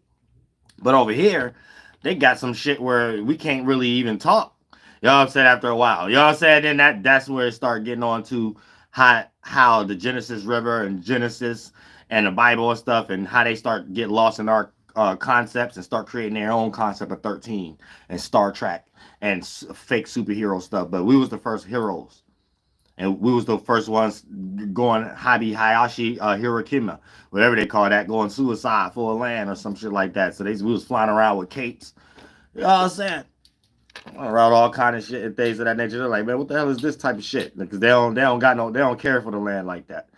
but over here, they got some shit where we can't really even talk, you know what I'm saying, after a while, you know what I'm saying, then that's where it started getting on to how the Genesis River and Genesis and the Bible and stuff, and how they start getting lost in our concepts and start creating their own concept of 13 and Star Trek and fake superhero stuff. But we was the first heroes, and we was the first ones going Hayashi Hiroshima, whatever they call that, going suicide for a land or some shit like that. So we was flying around with capes. You know what I'm saying? Around all kind of shit and things of that nature. They're like, man, what the hell is this type of shit? Because they don't care for the land like that.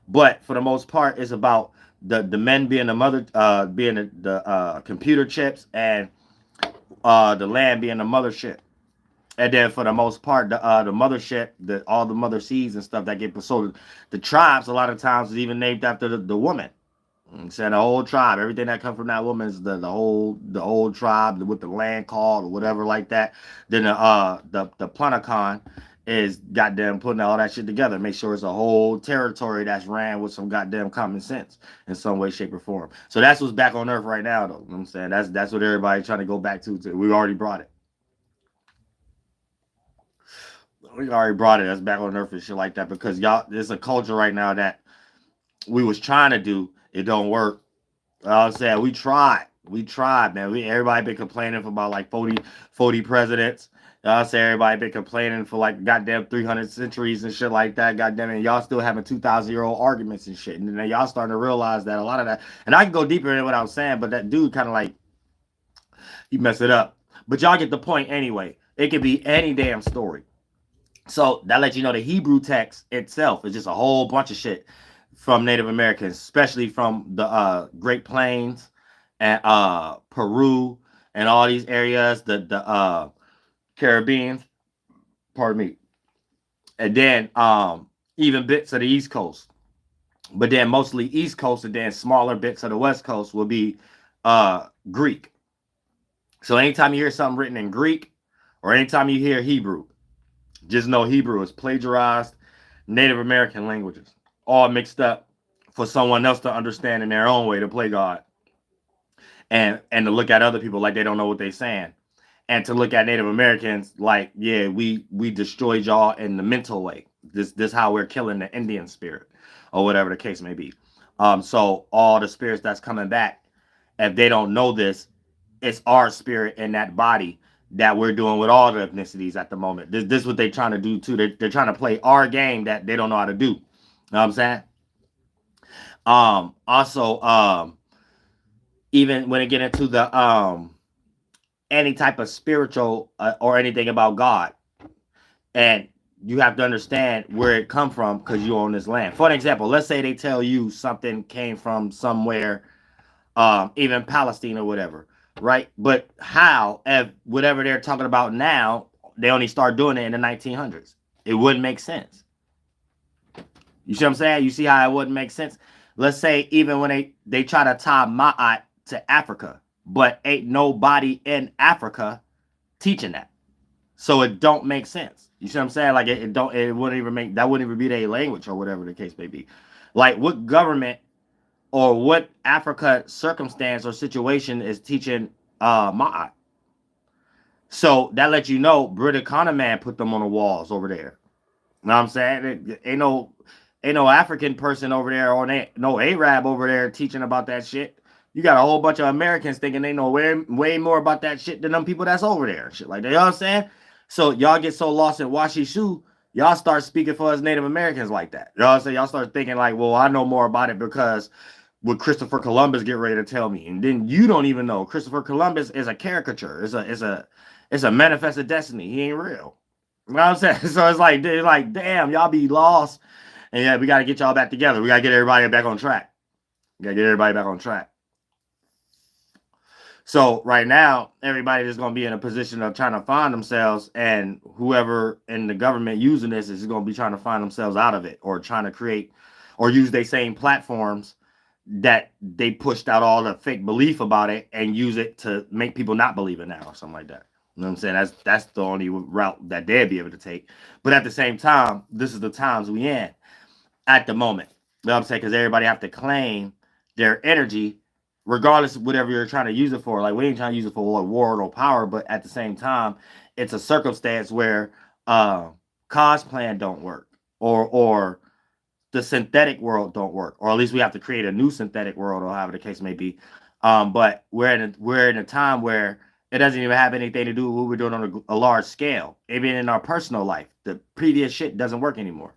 But for the most part, it's about the men being the mother, being the computer chips, and the land being the mothership. And then for the most part, the mothership, all the mother seeds and stuff that get sold. The tribes a lot of times is even named after the woman. Saying the whole tribe, everything that comes from that woman is the whole tribe with the land called or whatever like that. Then the Planacon is goddamn putting all that shit together, make sure it's a whole territory that's ran with some goddamn common sense in some way, shape, or form. So that's what's back on Earth right now, though. You know what I'm saying? That's what everybody's trying to go back to. We already brought it. We already brought it. That's back on Earth and shit like that, because y'all, there's a culture right now that we was trying to do. It don't work. I was saying we tried, man. Everybody been complaining for about like 40 presidents. I say everybody been complaining for like goddamn 300 centuries and shit like that. Goddamn, and y'all still having 2,000-year-old arguments and shit. And then y'all starting to realize that a lot of that. And I can go deeper into what I was saying, but that dude kind of like he messed it up. But y'all get the point anyway. It could be any damn story. So that lets you know the Hebrew text itself is just a whole bunch of shit from Native Americans, especially from the Great Plains and Peru and all these areas, the Caribbean, pardon me, and then even bits of the East Coast, but then mostly East Coast, and then smaller bits of the West Coast will be Greek. So anytime you hear something written in Greek, or anytime you hear Hebrew, just know Hebrew is plagiarized Native American languages, all mixed up for someone else to understand in their own way to play God, and to look at other people like they don't know what they're saying, and to look at Native Americans like, yeah, we destroyed y'all in the mental way. This how we're killing the Indian spirit, or whatever the case may be. So all the spirits that's coming back, if they don't know this, it's our spirit in that body that we're doing with all the ethnicities at the moment. This is what they're trying to do too. They're trying to play our game that they don't know how to do. You know what I'm saying? Also, even when it get into the any type of spiritual or anything about God, and you have to understand where it come from because you own this land. For an example, let's say they tell you something came from somewhere, even Palestine or whatever, right? But how, if whatever they're talking about now, they only start doing it in the 1900s? It wouldn't make sense. You see what I'm saying? You see how it wouldn't make sense? Let's say even when they try to tie Ma'at to Africa, but ain't nobody in Africa teaching that. So it don't make sense. You see what I'm saying? Like it wouldn't even make, that wouldn't even be their language or whatever the case may be. Like what government or what Africa circumstance or situation is teaching Ma'at? So that lets you know British Economy Man put them on the walls over there. You know what I'm saying? Ain't no African person over there, or no Arab over there teaching about that shit. You got a whole bunch of Americans thinking they know way more about that shit than them people that's over there. Shit like that. You know what I'm saying? So y'all get so lost in Washishu, y'all start speaking for us Native Americans like that. You know what I'm saying? Y'all start thinking like, well, I know more about it because what Christopher Columbus get ready to tell me. And then you don't even know. Christopher Columbus is a caricature. It's a manifested destiny. He ain't real. You know what I'm saying? So it's like damn, y'all be lost. And yeah, we got to get y'all back together. We got to get everybody back on track. So right now, everybody is going to be in a position of trying to find themselves, and whoever in the government using this is going to be trying to find themselves out of it, or trying to create or use their same platforms that they pushed out all the fake belief about it and use it to make people not believe it now or something like that. You know what I'm saying? That's the only route that they'd be able to take. But at the same time, this is the times we in at the moment. You know what I'm saying? Because everybody have to claim their energy, regardless of whatever you're trying to use it for. Like, we ain't trying to use it for war or power, but at the same time, it's a circumstance where cosplaying don't work, or the synthetic world don't work, or at least we have to create a new synthetic world, or however the case may be. But we're in a time where it doesn't even have anything to do with what we're doing on a large scale. Even in our personal life, the previous shit doesn't work anymore.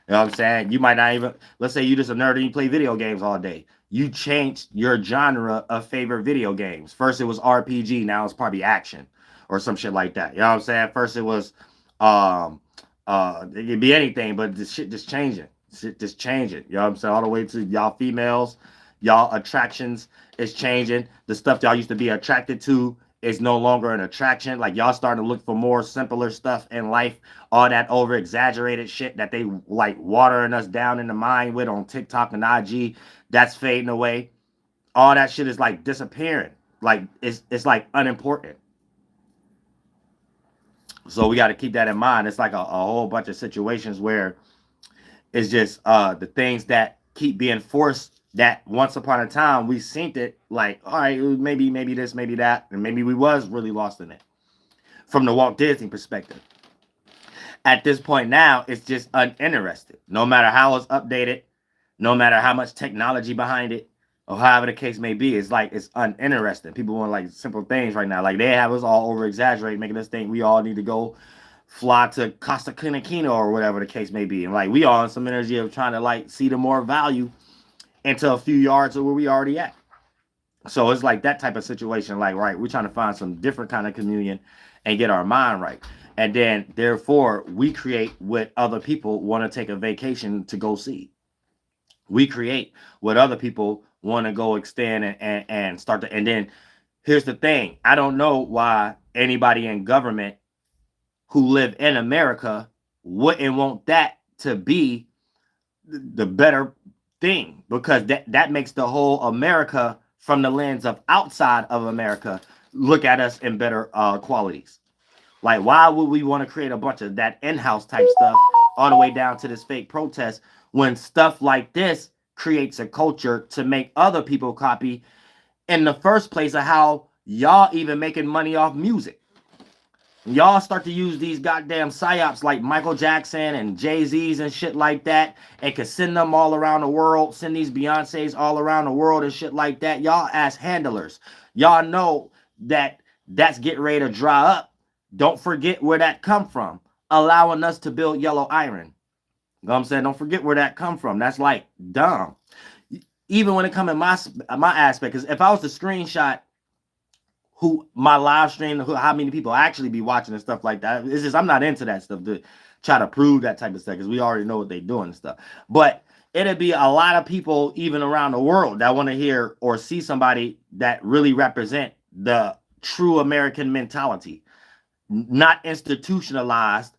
You know what I'm saying? You might not even, let's say you just a nerd and you play video games all day. You changed your genre of favorite video games. First it was RPG, now it's probably action or some shit like that. You know what I'm saying? First it was it could be anything, but this shit just changing. Shit just changing. You know what I'm saying? All the way to y'all females, y'all attractions is changing. The stuff y'all used to be attracted to is no longer an attraction. Like y'all starting to look for more simpler stuff in life. All that over exaggerated shit that they like watering us down in the mind with on TikTok and IG, that's fading away. All that shit is like disappearing. Like it's like unimportant. So we got to keep that in mind. It's like a whole bunch of situations where it's just the things that keep being forced that once upon a time we seen it like, all right, maybe this, maybe that, and maybe we was really lost in it from the Walt Disney perspective. At this point now, it's just uninterested. No matter how it's updated, no matter how much technology behind it, or however the case may be, it's like it's uninteresting. People want like simple things right now. Like they have us all over exaggerate, making us think we all need to go fly to Costa Cunakina or whatever the case may be. And like we all in some energy of trying to like see the more value into a few yards of where we already at. So it's like that type of situation. Like, right, we're trying to find some different kind of communion and get our mind right. And then therefore we create what other people want to take a vacation to go see. We create what other people want to go extend and start to. And then here's the thing. I don't know why anybody in government who live in America wouldn't want that to be the better thing, because that makes the whole America from the lens of outside of America look at us in better qualities. Like, why would we want to create a bunch of that in-house type stuff all the way down to this fake protest when stuff like this creates a culture to make other people copy in the first place of how y'all even making money off music? Y'all start to use these goddamn psyops like Michael Jackson and Jay-Z's and shit like that, and can send them all around the world, send these Beyoncés all around the world and shit like that. Y'all as handlers, y'all know that that's getting ready to dry up. Don't forget where that come from, allowing us to build yellow iron. You know what I'm saying? Don't forget where that come from. That's like dumb. Even when it come in my aspect, because if I was to screenshot who my live stream, how many people actually be watching and stuff like that, it's just I'm not into that stuff to try to prove that type of stuff, because we already know what they doing and stuff. But it'd be a lot of people even around the world that want to hear or see somebody that really represent the true American mentality, not institutionalized,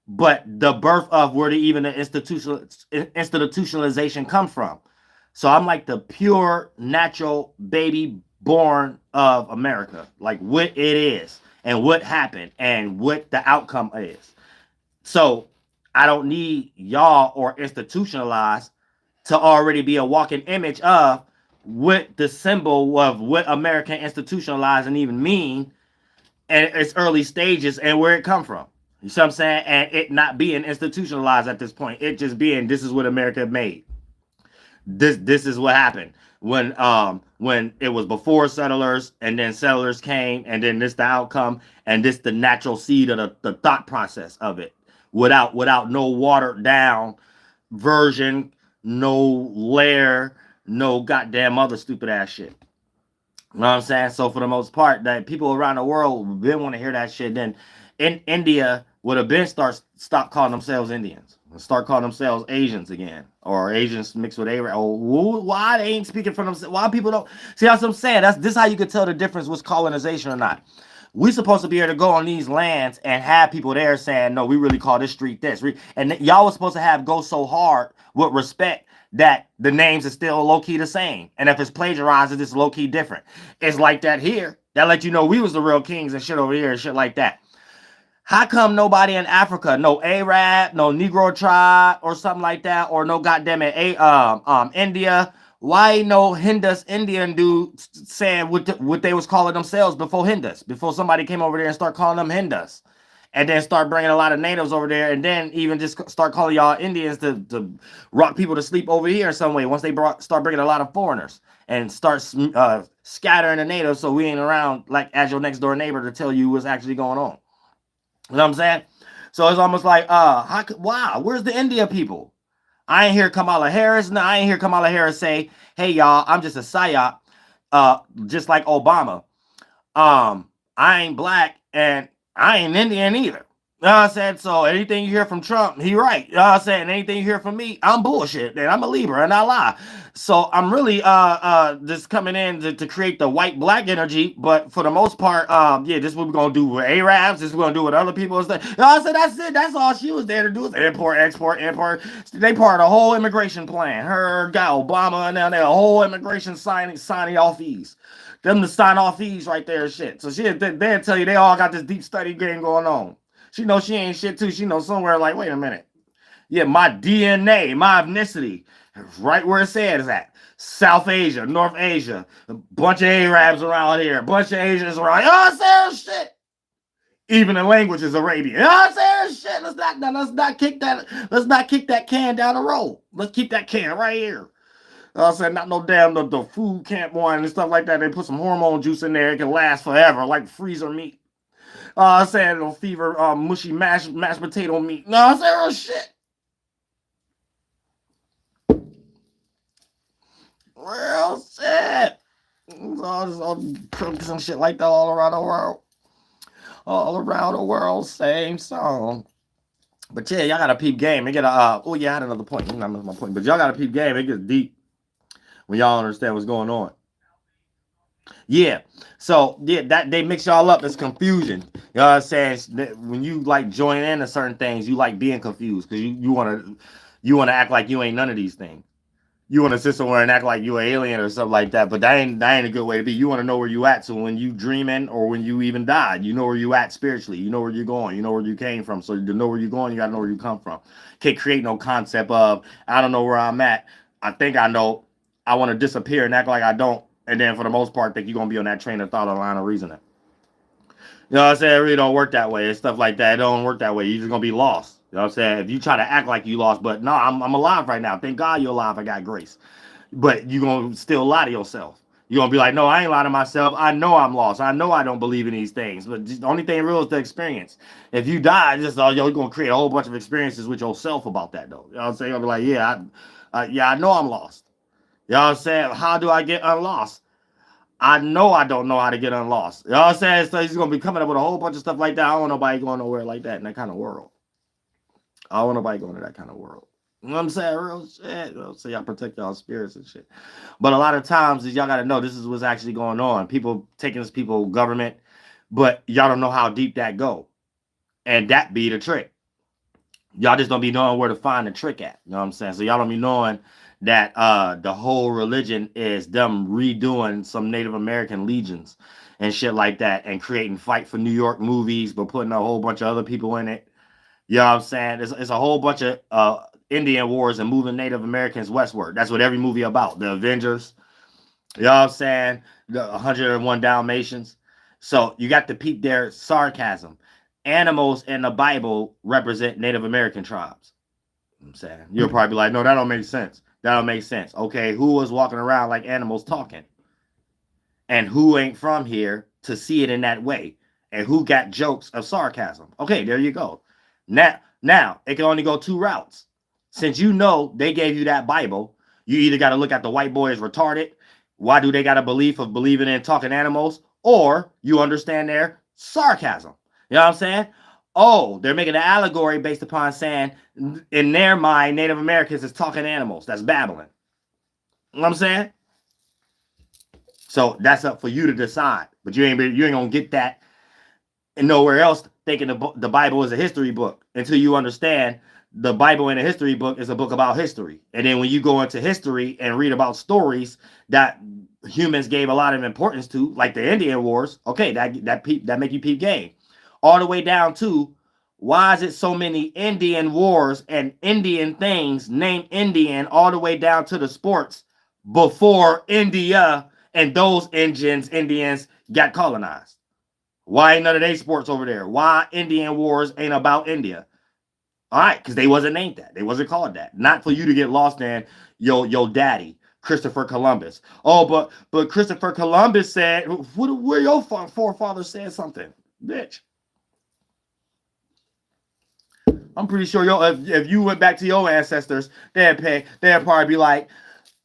but the birth of where even the institutionalization come from. So I'm like the pure natural baby born of America, like what it is and what happened and what the outcome is. So I don't need y'all or institutionalized to already be a walking image of what the symbol of what American institutionalized and even mean and its early stages and where it come from. You see what I'm saying? And it not being institutionalized at this point. It just being, this is what America made. This is what happened when it was before settlers, and then settlers came, and then this the outcome, and this the natural seed of the thought process of it, without no watered down version, no layer, no goddamn other stupid ass shit. You know what I'm saying? So for the most part, that people around the world didn't want to hear that shit. Then in India would have been stop calling themselves Indians, start calling themselves Asians again, or Asians mixed with Arab. Or why they ain't speaking for themselves? Why people don't see? That's what I'm saying. This is how you could tell the difference was colonization or not. We supposed to be able to go on these lands and have people there saying, no, we really call this street this. And y'all was supposed to go so hard with respect that the names are still low-key the same. And if it's plagiarized, it's low-key different. It's like that here. That let you know we was the real kings and shit over here and shit like that. How come nobody in Africa, no Arab, no Negro tribe or something like that, or no goddamn it, India? Why no Hindus Indian dude saying what they was calling themselves before Hindus, before somebody came over there and start calling them Hindus, and then start bringing a lot of natives over there, and then even just start calling y'all Indians to rock people to sleep over here in some way. Once they start bringing a lot of foreigners and start scattering the natives, so we ain't around like as your next door neighbor to tell you what's actually going on. You know what I'm saying? So it's almost like, wow, where's the India people? I ain't hear Kamala Harris. No, I ain't hear Kamala Harris say, hey, y'all, I'm just a psyop, just like Obama. I ain't black and I ain't Indian either. You know what I'm saying? So anything you hear from Trump, he right. You know what I'm saying? Anything you hear from me, I'm bullshit. And I'm a Libra and I lie. So I'm really just coming in to create the white black energy. But for the most part, yeah, this is what we're gonna do with Arabs, this is what we're gonna do with other people and stuff. You know what I'm saying? That's it. That's all she was there to do is import, export, import. They part of the whole immigration plan. Her guy Obama and now they're a whole immigration signing off fees. Them to sign off fees right there and shit. So they'll tell you they all got this deep study game going on. She knows she ain't shit too. She knows somewhere like, wait a minute. Yeah, my DNA, my ethnicity, right where it says at. South Asia, North Asia, a bunch of Arabs around here, a bunch of Asians around. You know what I'm saying? Shit. Even the language is Arabian. You know what I'm saying? Shit. Let's not kick that can down the road. Let's keep that can right here. I said, not no damn the food camp one and stuff like that. They put some hormone juice in there. It can last forever, like freezer meat. I said, no fever, mushy mashed potato meat. No, I said, oh shit. Real shit. All some shit like that all around the world. All around the world, same song. But yeah, y'all got a peep game. It get a oh yeah, I had another point. Not my point, but y'all got a peep game. It gets deep when y'all understand what's going on. Yeah. So yeah, that they mix y'all up. It's confusion. You know what I'm saying? When you like join into certain things, you like being confused because you wanna act like you ain't none of these things. You want to sit somewhere and act like you an alien or something like that, but that ain't a good way to be. You want to know where you at, so when you dreaming or when you even died, you know where you at spiritually. You know where you're going. You know where you came from. So to know where you're going, you gotta know where you come from. Can't create no concept of I don't know where I'm at. I think I know. I want to disappear and act like I don't, and then for the most part, think you're gonna be on that train of thought or line of reasoning. You know what I'm saying? It really don't work that way. It's stuff like that. It don't work that way. You're just gonna be lost. You know what I'm saying? If you try to act like you lost, but no, I'm alive right now. Thank God you're alive. I got grace. But you're going to still lie to yourself. You're going to be like, no, I ain't lying to myself. I know I'm lost. I know I don't believe in these things. But the only thing real is the experience. If you die, you're going to create a whole bunch of experiences with yourself about that, though. You know what I'm saying? You'll be like, yeah, I know I'm lost. You know what I'm saying? How do I get unlost? I know I don't know how to get unlost. You know what I'm saying? So he's going to be coming up with a whole bunch of stuff like that. I don't want nobody going nowhere like that in that kind of world. I don't want nobody going to that kind of world. You know what I'm saying? Real shit. You know, so y'all protect y'all spirits and shit. But a lot of times, y'all got to know this is what's actually going on. People taking this people government, but y'all don't know how deep that go. And that be the trick. Y'all just don't be knowing where to find the trick at. You know what I'm saying? So y'all don't be knowing that the whole religion is them redoing some Native American legions and shit like that and creating Fight for New York movies, but putting a whole bunch of other people in it. You know what I'm saying? It's a whole bunch of Indian wars and moving Native Americans westward. That's what every movie about. The Avengers. You know what I'm saying? The 101 Dalmatians. So you got to peep their sarcasm. Animals in the Bible represent Native American tribes. You know what I'm saying? You'll probably be like, no, that don't make sense. That don't make sense. Okay, who was walking around like animals talking? And who ain't from here to see it in that way? And who got jokes of sarcasm? Okay, there you go. Now, it can only go two routes. Since you know they gave you that Bible, you either got to look at the white boy as retarded. Why do they got a belief of believing in talking animals? Or you understand their sarcasm. You know what I'm saying? Oh, they're making an allegory based upon saying, in their mind, Native Americans is talking animals. That's babbling. You know what I'm saying? So that's up for you to decide. But you ain't gonna get that and nowhere else thinking the Bible is a history book until you understand the Bible in a history book is a book about history. And then when you go into history and read about stories that humans gave a lot of importance to, like the Indian Wars, okay, that make you peep game. All the way down to why is it so many Indian wars and Indian things named Indian all the way down to the sports before India and those Indians got colonized? Why ain't none of they sports over there? Why Indian wars ain't about India? All right, because they wasn't named that. They wasn't called that. Not for you to get lost in your daddy, Christopher Columbus. Oh, but Christopher Columbus said, where your forefathers said something, bitch. I'm pretty sure if you went back to your ancestors, they'd probably be like,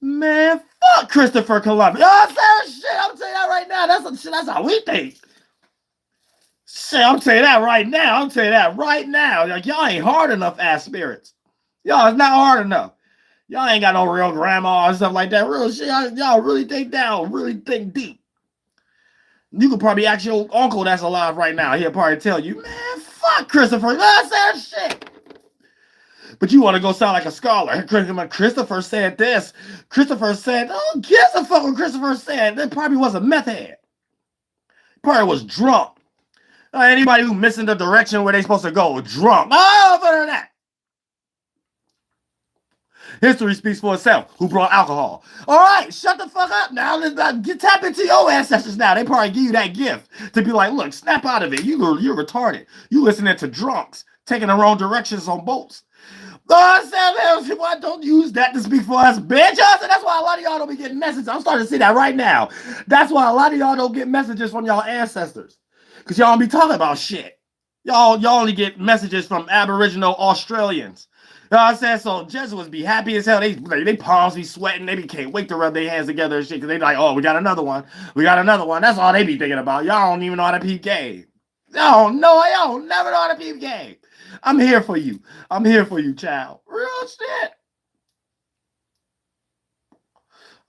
man, fuck Christopher Columbus. You know what I'm saying? Shit, I'm telling you that right now. That's how we think. Shit, I'm telling you that right now. Like, y'all ain't hard enough, ass spirits. Y'all is not hard enough. Y'all ain't got no real grandma and stuff like that. Real shit. Y'all really think down, really think deep. You could probably ask your uncle that's alive right now. He'll probably tell you, man, fuck Christopher. You know what I'm saying? Shit. But you want to go sound like a scholar. Christopher said this. Christopher said, oh, guess the fuck what Christopher said. That probably was a meth head. Probably was drunk. Anybody who missing the direction where they supposed to go, drunk. Oh, better than that. History speaks for itself. Who brought alcohol? All right, shut the fuck up now. Let's tap into your ancestors now. They probably give you that gift to be like, look, snap out of it. You're retarded. You listening to drunks taking the wrong directions on boats. Why don't use that to speak for us, bitch? That's why a lot of y'all don't be getting messages. I'm starting to see that right now. That's why a lot of y'all don't get messages from y'all ancestors. Because y'all don't be talking about shit. Y'all only get messages from Aboriginal Australians. You know what I'm saying? So Jesuits be happy as hell. They palms be sweating. They can't wait to rub their hands together and shit. Because they like, oh, we got another one. We got another one. That's all they be thinking about. Y'all don't even know how to peep game. Y'all don't never know how to peep game. I'm here for you. I'm here for you, child. Real shit.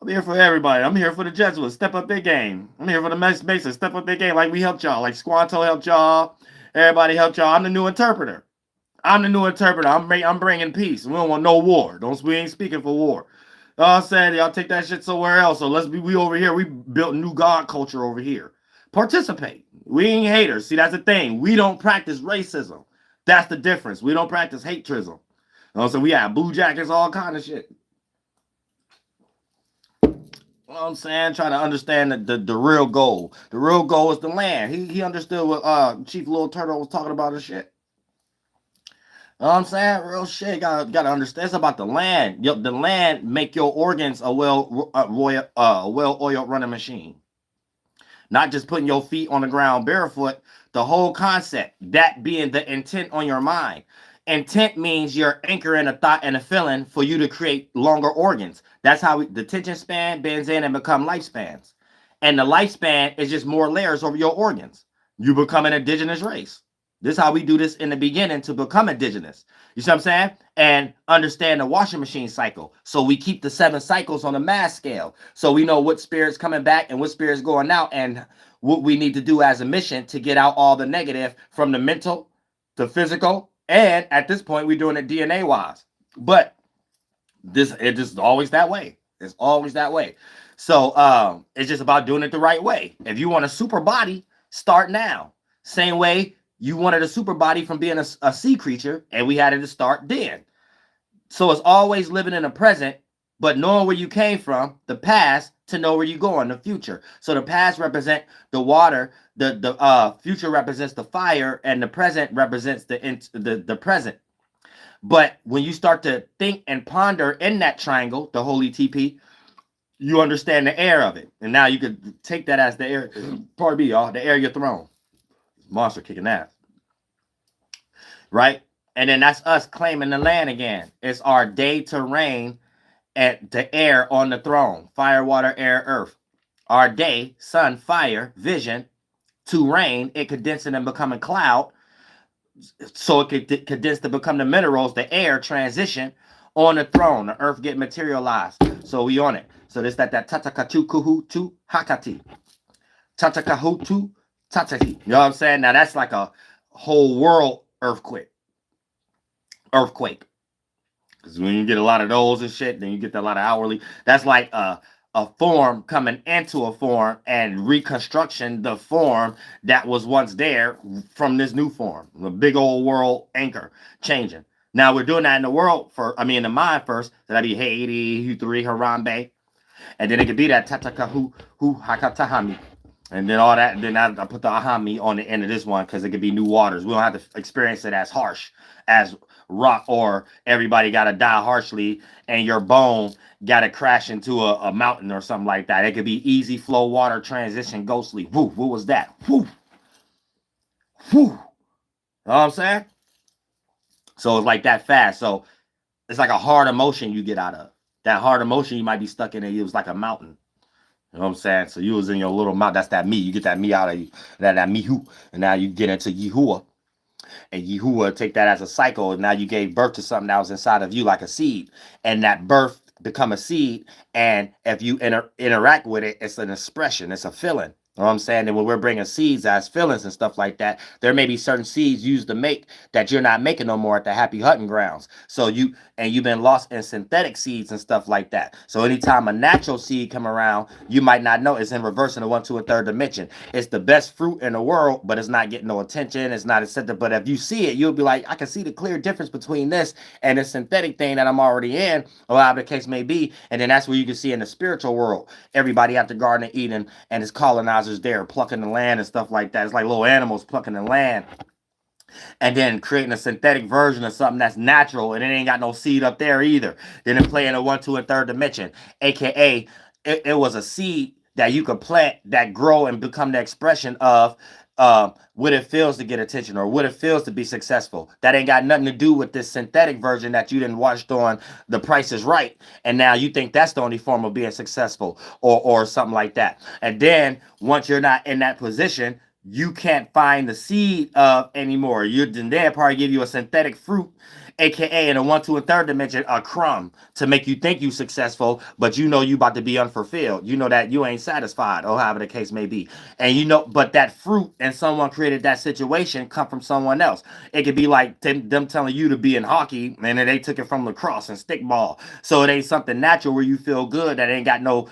I'm here for everybody. I'm here for the Jesuits. Step up their game. I'm here for the Masons. Step up their game like we helped y'all. Like Squanto helped y'all. Everybody helped y'all. I'm the new interpreter. I'm bringing peace. We don't want no war. We ain't speaking for war. I'm saying y'all take that shit somewhere else. So we over here. We built new God culture over here. Participate. We ain't haters. See, that's the thing. We don't practice racism. That's the difference. We don't practice hatrism. So we have blue jackets, all kind of shit. You know what I'm saying? Trying to understand the real goal. The real goal is the land. He understood what Chief Little Turtle was talking about and shit. You know what I'm saying? Real shit. Gotta understand. It's about the land. The land make your organs a well-oiled running machine. Not just putting your feet on the ground barefoot. The whole concept, that being the intent on your mind. Intent means you're anchoring a thought and a feeling for you to create longer organs. That's how the attention span bends in and become lifespans. And the lifespan is just more layers over your organs. You become an indigenous race. This is how we do this in the beginning to become indigenous. You see what I'm saying? And understand the washing machine cycle. So we keep the 7 cycles on the mass scale. So we know what spirit's coming back and what spirit's going out and what we need to do as a mission to get out all the negative from the mental, the physical, and at this point, we're doing it DNA-wise. But it's just always that way. It's always that way. So it's just about doing it the right way. If you want a super body, start now. Same way you wanted a super body from being a sea creature, and we had it to start then. So it's always living in the present, but knowing where you came from, the past, to know where you go in the future. So the past represents the water, the future represents the fire, and the present represents the present. But when you start to think and ponder in that triangle, the holy TP, you understand the air of it. And now you could take that as the air, pardon me, y'all, the air of your throne. Monster kicking ass. Right? And then that's us claiming the land again. It's our day to reign at the air on the throne. Fire, water, air, earth. Our day, sun, fire, vision, to reign, it condensing and becoming cloud. So it could condense to become the minerals, the air transition on the throne. The earth get materialized. So we on it. So this that tatakatu kuhu tu hakati. Tatakahu tu tataki. You know what I'm saying? Now that's like a whole world earthquake. Because when you get a lot of those and shit, then you get a lot of hourly. That's like a form coming into a form and reconstruction the form that was once there from this new form. The big old world anchor changing. Now we're doing that in the world in the mind first. So that'd be Haiti, Hutri, Harambe. And then it could be that Tatakahu Hakatahami. And then all that, then I put the Ahami on the end of this one because it could be new waters. We don't have to experience it as harsh as rock, or everybody got to die harshly and your bone got to crash into a mountain or something like that. It could be easy flow water transition ghostly. Woo, what was that? Woo. Woo. You know what I'm saying? So it's like that fast. So it's like a hard emotion you get out of. That hard emotion you might be stuck in it. It was like a mountain. You know what I'm saying? So you was in your little mouth. That's that me. You get that me out of you. That mihu. And now you get into Yahuwah. And Yahuwah take that as a cycle. And now you gave birth to something that was inside of you like a seed. And that birth become a seed. And if you interact with it, it's an expression. It's a feeling. You know what I'm saying? And when we're bringing seeds as fillings and stuff like that, there may be certain seeds used to make that you're not making no more at the happy hunting grounds. So you've been lost in synthetic seeds and stuff like that. So anytime a natural seed come around, you might not know it's in reverse in the 1, 2, and 3rd dimension. It's the best fruit in the world, but it's not getting no attention. It's not accepted. But if you see it, you'll be like, I can see the clear difference between this and the synthetic thing that I'm already in, or however the case may be. And then that's where you can see in the spiritual world, everybody at the Garden of Eden and his colonizers there plucking the land and stuff like that. It's like little animals plucking the land and then creating a synthetic version of something that's natural, and it ain't got no seed up there either. Then it play in a 1, 2, and 3rd dimension, aka it was a seed that you could plant that grow and become the expression of what it feels to get attention or what it feels to be successful. That ain't got nothing to do with this synthetic version that you didn't watched on The Price is Right, and now you think that's the only form of being successful or something like that. And then once you're not in that position, you can't find the seed of anymore. They'll probably give you a synthetic fruit, aka in a 1, 2, and 3rd dimension, a crumb to make you think you successful, but you know you about to be unfulfilled. You know that you ain't satisfied, or however the case may be. And you know, but that fruit and someone created that situation come from someone else. It could be like them telling you to be in hockey, and then they took it from lacrosse and stickball. So it ain't something natural where you feel good that ain't got no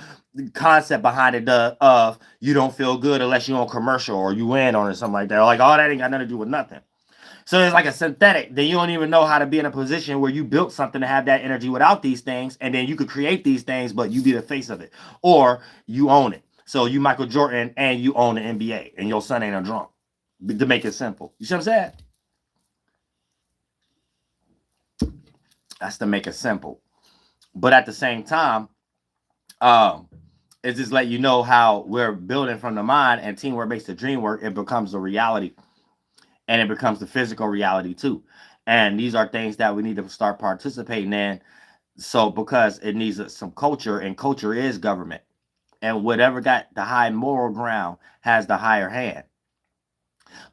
concept behind it of you don't feel good unless you're on commercial or you win on it or something like that. Or like, oh, that ain't got nothing to do with nothing. So it's like a synthetic. Then you don't even know how to be in a position where you built something to have that energy without these things, and then you could create these things, but you be the face of it, or you own it. So you Michael Jordan and you own the NBA, and your son ain't a drunk. To make it simple, you see what I'm saying? That's to make it simple. But at the same time, it's just let you know how we're building from the mind, and teamwork makes the dream work. It becomes a reality. And it becomes the physical reality too. And these are things that we need to start participating in. So because it needs some culture, and culture is government. And whatever got the high moral ground has the higher hand.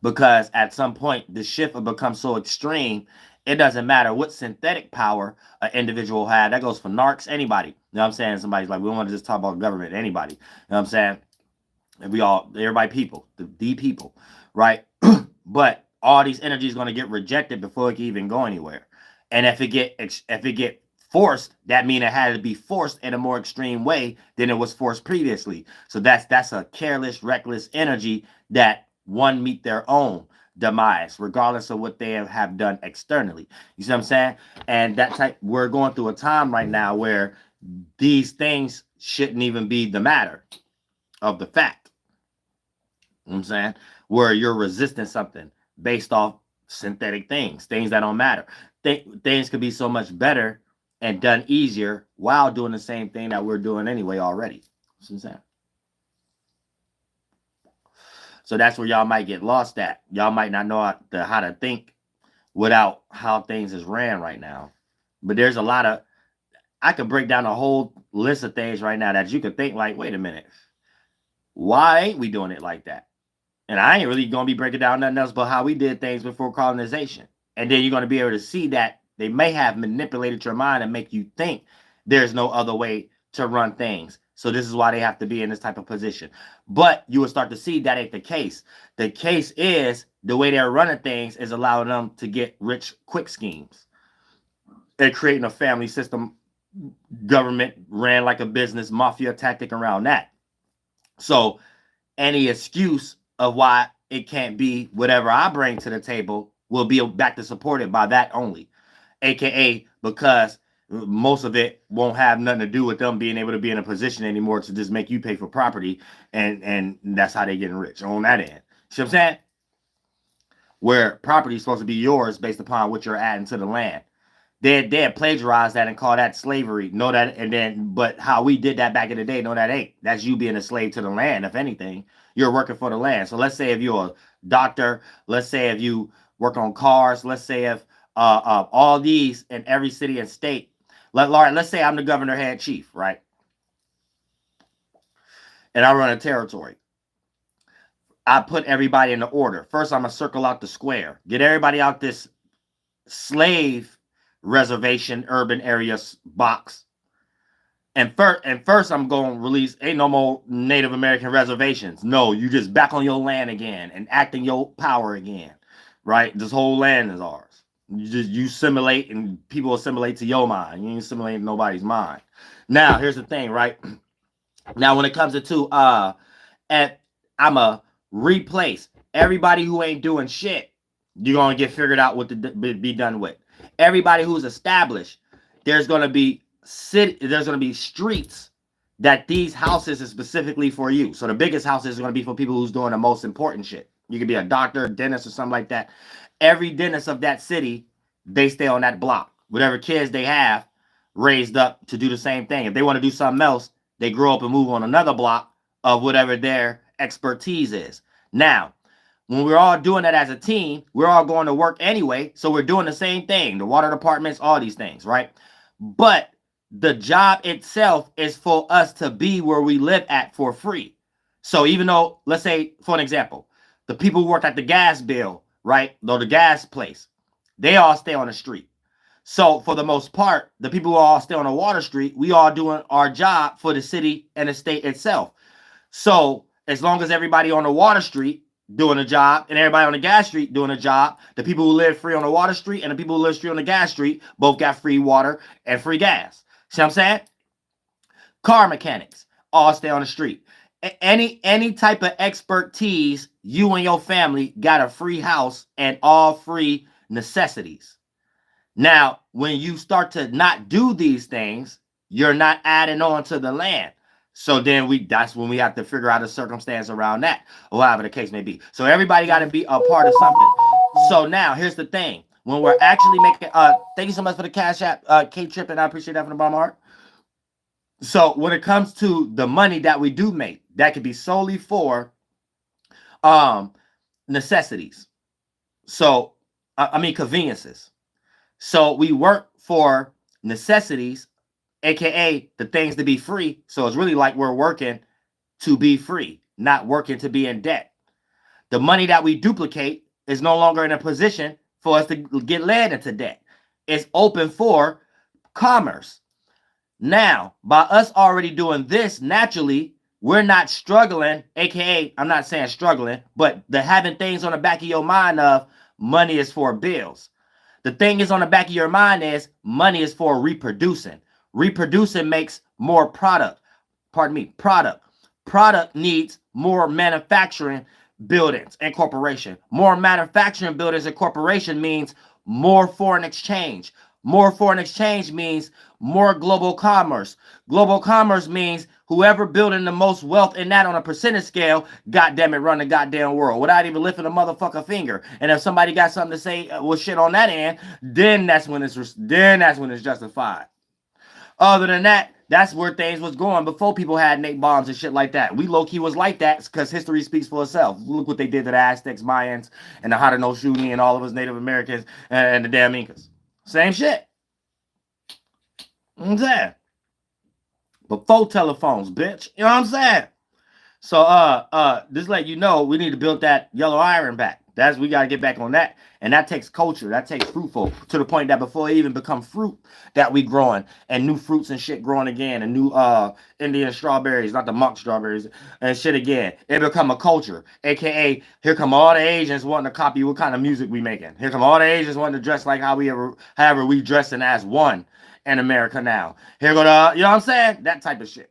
Because at some point, the shift will become so extreme, it doesn't matter what synthetic power an individual had. That goes for narcs, anybody. You know what I'm saying? Somebody's like, we don't want to just talk about government, anybody. You know what I'm saying? And everybody people, the people, right? But all these energies going to get rejected before it can even go anywhere. And if it get forced, that means it had to be forced in a more extreme way than it was forced previously. So that's a careless, reckless energy that one meet their own demise, regardless of what they have done externally. You see what I'm saying? And we're going through a time right now where these things shouldn't even be the matter of the fact. You know what I'm saying? Where you're resisting something based off synthetic things that don't matter. Things could be so much better and done easier while doing the same thing that we're doing anyway already. See what I'm saying? So that's where y'all might get lost at. Y'all might not know how to think without how things is ran right now. But there's a lot of, I could break down a whole list of things right now that you could think like, wait a minute, why ain't we doing it like that? And I ain't really going to be breaking down nothing else but how we did things before colonization. And then you're going to be able to see that they may have manipulated your mind and make you think there's no other way to run things. So this is why they have to be in this type of position. But you will start to see that ain't the case. The case is the way they're running things is allowing them to get rich quick schemes. They're creating a family system, government ran like a business, mafia tactic around that. So any excuse of why it can't be whatever I bring to the table will be back to supported by that only. AKA because most of it won't have nothing to do with them being able to be in a position anymore to just make you pay for property. And that's how they getting rich on that end. See what I'm saying? Where property is supposed to be yours based upon what you're adding to the land. They had plagiarized that and call that slavery. Know that, and then, but how we did that back in the day, no, that ain't. That's you being a slave to the land. If anything, you're working for the land. So let's say if you're a doctor, let's say if you work on cars, let's say if all these in every city and state. Let's say I'm the governor head chief, right? And I run a territory. I put everybody in the order. First, I'm going to circle out the square. Get everybody out this slave reservation urban area box. And first, I'm going to release, ain't no more Native American reservations. No, you just back on your land again and acting your power again, right? This whole land is ours. You assimilate and people assimilate to your mind. You ain't assimilating nobody's mind. Now, here's the thing, right? Now, when it comes to, I'm a replace everybody who ain't doing shit. You're going to get figured out what to be done with. Everybody who's established, there's going to be streets that these houses is specifically for you. So the biggest houses are going to be for people who's doing the most important shit. You could be a doctor, dentist, or something like that. Every dentist of that city, they stay on that block. Whatever kids they have raised up to do the same thing. If they want to do something else, they grow up and move on another block of whatever their expertise is. Now, when we're all doing that as a team, we're all going to work anyway. So we're doing the same thing. The water departments, all these things, right? But the job itself is for us to be where we live at for free. So even though, let's say, for an example, the people who work at the gas bill, right? Though the gas place, they all stay on the street. So for the most part, the people who all stay on the water street, we all doing our job for the city and the state itself. So as long as everybody on the water street doing a job and everybody on the gas street doing a job, the people who live free on the water street and the people who live free on the gas street both got free water and free gas. See what I'm saying? Car mechanics all stay on the street. Any type of expertise, you and your family got a free house and all free necessities. Now, when you start to not do these things, you're not adding on to the land. So then that's when we have to figure out a circumstance around that, or whatever the case may be. So everybody got to be a part of something. So now here's the thing. When we're actually making, thank you so much for the Cash App, K-Trip, and I appreciate that from the bottom of my heart. So when it comes to the money that we do make, that could be solely for necessities. So, conveniences. So we work for necessities, aka the things to be free. So it's really like we're working to be free, not working to be in debt. The money that we duplicate is no longer in a position for us to get led into debt. It's open for commerce. Now, by us already doing this naturally, we're not struggling, aka, I'm not saying struggling, but the having things on the back of your mind of money is for bills. The thing is on the back of your mind is money is for reproducing. Reproducing makes more product. Pardon me, product. Product needs more manufacturing buildings and corporation. More manufacturing buildings and corporation means more foreign exchange. More foreign exchange means more global commerce. Global commerce means whoever building the most wealth in that on a percentage scale, goddamn it, run the goddamn world without even lifting a motherfucker finger. And if somebody got something to say with shit on that end, then that's when it's justified. Other than that, that's where things was going before people had Nate bombs and shit like that. We low-key was like that because history speaks for itself. Look what they did to the Aztecs, Mayans, and the Haudenosaunee and all of us Native Americans and the damn Incas. Same shit. You know what I'm saying? Before telephones, bitch. You know what I'm saying? So just let you know, we need to build that yellow iron back. We gotta get back on that. And that takes culture. That takes fruitful to the point that before it even become fruit that we growing and new fruits and shit growing again and new Indian strawberries, not the monk strawberries and shit again. It become a culture. AKA, here come all the Asians wanting to copy what kind of music we making. Here come all the Asians wanting to dress like however we dressing as one in America now. Here go the, you know what I'm saying? That type of shit.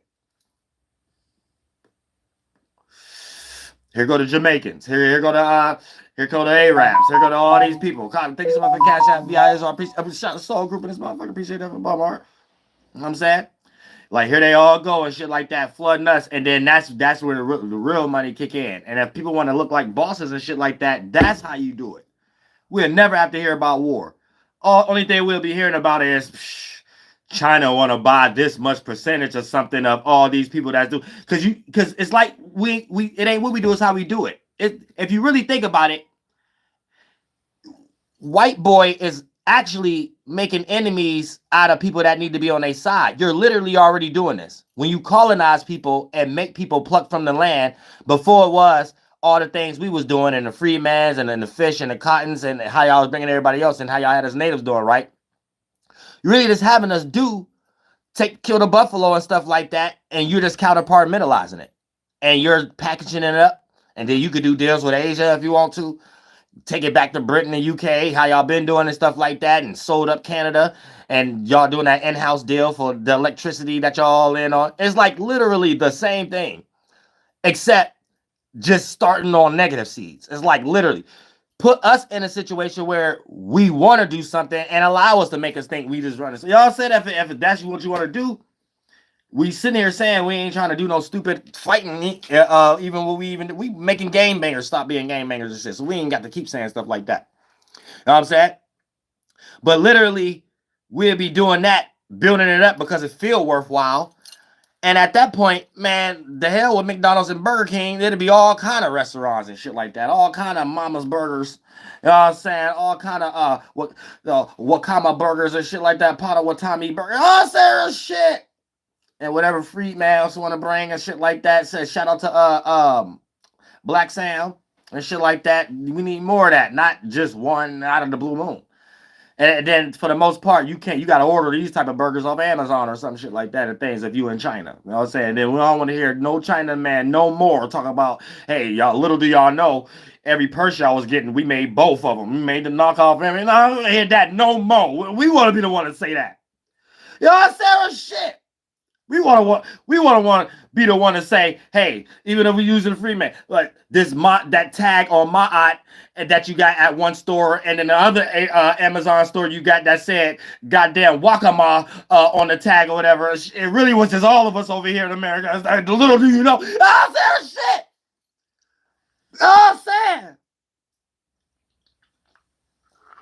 Here go the Jamaicans. Here go the Arabs. Here go to all these people. God, thank you so much for Cash App. I appreciate the soul group in this motherfucker. Appreciate that from bottom heart. You know what I'm saying? Like here they all go and shit like that, flooding us, and then that's where the real money kick in. And if people want to look like bosses and shit like that, that's how you do it. We'll never have to hear about war. Only thing we'll be hearing about is China want to buy this much percentage or something of all these people that do, because it's like it ain't what we do, it's how we do it. If you really think about it, white boy is actually making enemies out of people that need to be on their side. You're literally already doing this. When you colonize people and make people pluck from the land, before it was all the things we was doing and the freemans and then the fish and the cottons and how y'all was bringing everybody else and how y'all had us natives doing, right? You're really just having us kill the buffalo and stuff like that, and you're just counterpartmentalizing it. And you're packaging it up, and then you could do deals with Asia if you want to. Take it back to Britain and UK, how y'all been doing and stuff like that, and sold up Canada, and y'all doing that in-house deal for the electricity that y'all in on. It's like literally the same thing, except just starting on negative seeds. It's like literally put us in a situation where we want to do something and allow us to make us think we just run it. So y'all said if that's what you want to do, we sitting here saying we ain't trying to do no stupid fighting. Even when we making game bangers stop being game bangers and shit. So we ain't got to keep saying stuff like that. You know what I'm saying? But literally, we'll be doing that, building it up because it feel worthwhile. And at that point, man, the hell with McDonald's and Burger King, there'd be all kind of restaurants and shit like that. All kind of Mama's Burgers. You know what I'm saying? All kind of Wakama burgers and shit like that. Potawatomi burger. All serious shit. And whatever free man else want to bring and shit like that. Says shout out to Black Sam and shit like that. We need more of that, not just one out of the blue moon. And then for the most part, you got to order these type of burgers off Amazon or some shit like that and things if you in China. You know what I'm saying? Then we don't want to hear no China man no more talking about, hey, y'all, little do y'all know, every purse y'all was getting, we made both of them. We made the knockoff. I mean, I don't want to hear that no more. We want to be the one to say that. You know what I'm saying? Shit. We want to be the one to say, hey, even if we're using free man, like that tag on my art that you got at one store, and then the other Amazon store you got that said goddamn Wakama on the tag or whatever. It really was just all of us over here in America. It's like, little do you know. I'm saying shit. I'm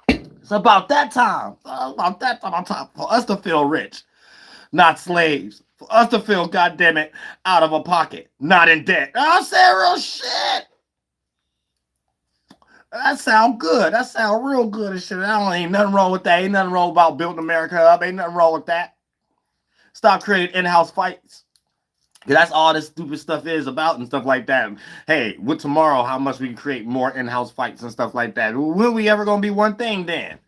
saying. It's about that time. For us to feel rich, not slaves. For us to feel, goddamn it, out of a pocket, not in debt. I'm saying real shit. That sound good. That sound real good and shit. Ain't nothing wrong with that. Ain't nothing wrong about building America up. Ain't nothing wrong with that. Stop creating in-house fights. Because that's all this stupid stuff is about and stuff like that. Hey, with tomorrow, how much we can create more in-house fights and stuff like that. When we ever going to be one thing then?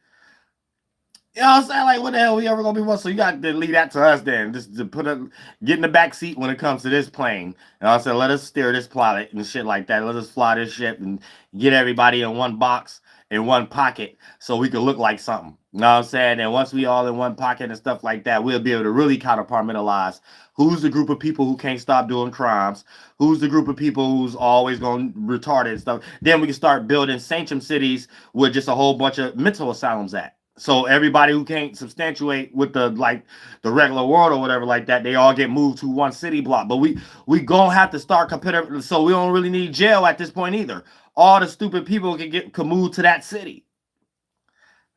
You know what I'm saying? Like, what the hell we ever gonna be one? So you got to leave that to us then. Just to get in the back seat when it comes to this plane. And I said, let us steer this pilot and shit like that. Let us fly this ship and get everybody in one box, in one pocket, so we can look like something. You know what I'm saying? And once we all in one pocket and stuff like that, we'll be able to really compartmentalize who's the group of people who can't stop doing crimes, who's the group of people who's always going retarded and stuff. Then we can start building sanctum cities with just a whole bunch of mental asylums at. So everybody who can't substantiate with the regular world or whatever like that, they all get moved to one city block. But we gonna have to start comparing. So we don't really need jail at this point either. All the stupid people can move to that city.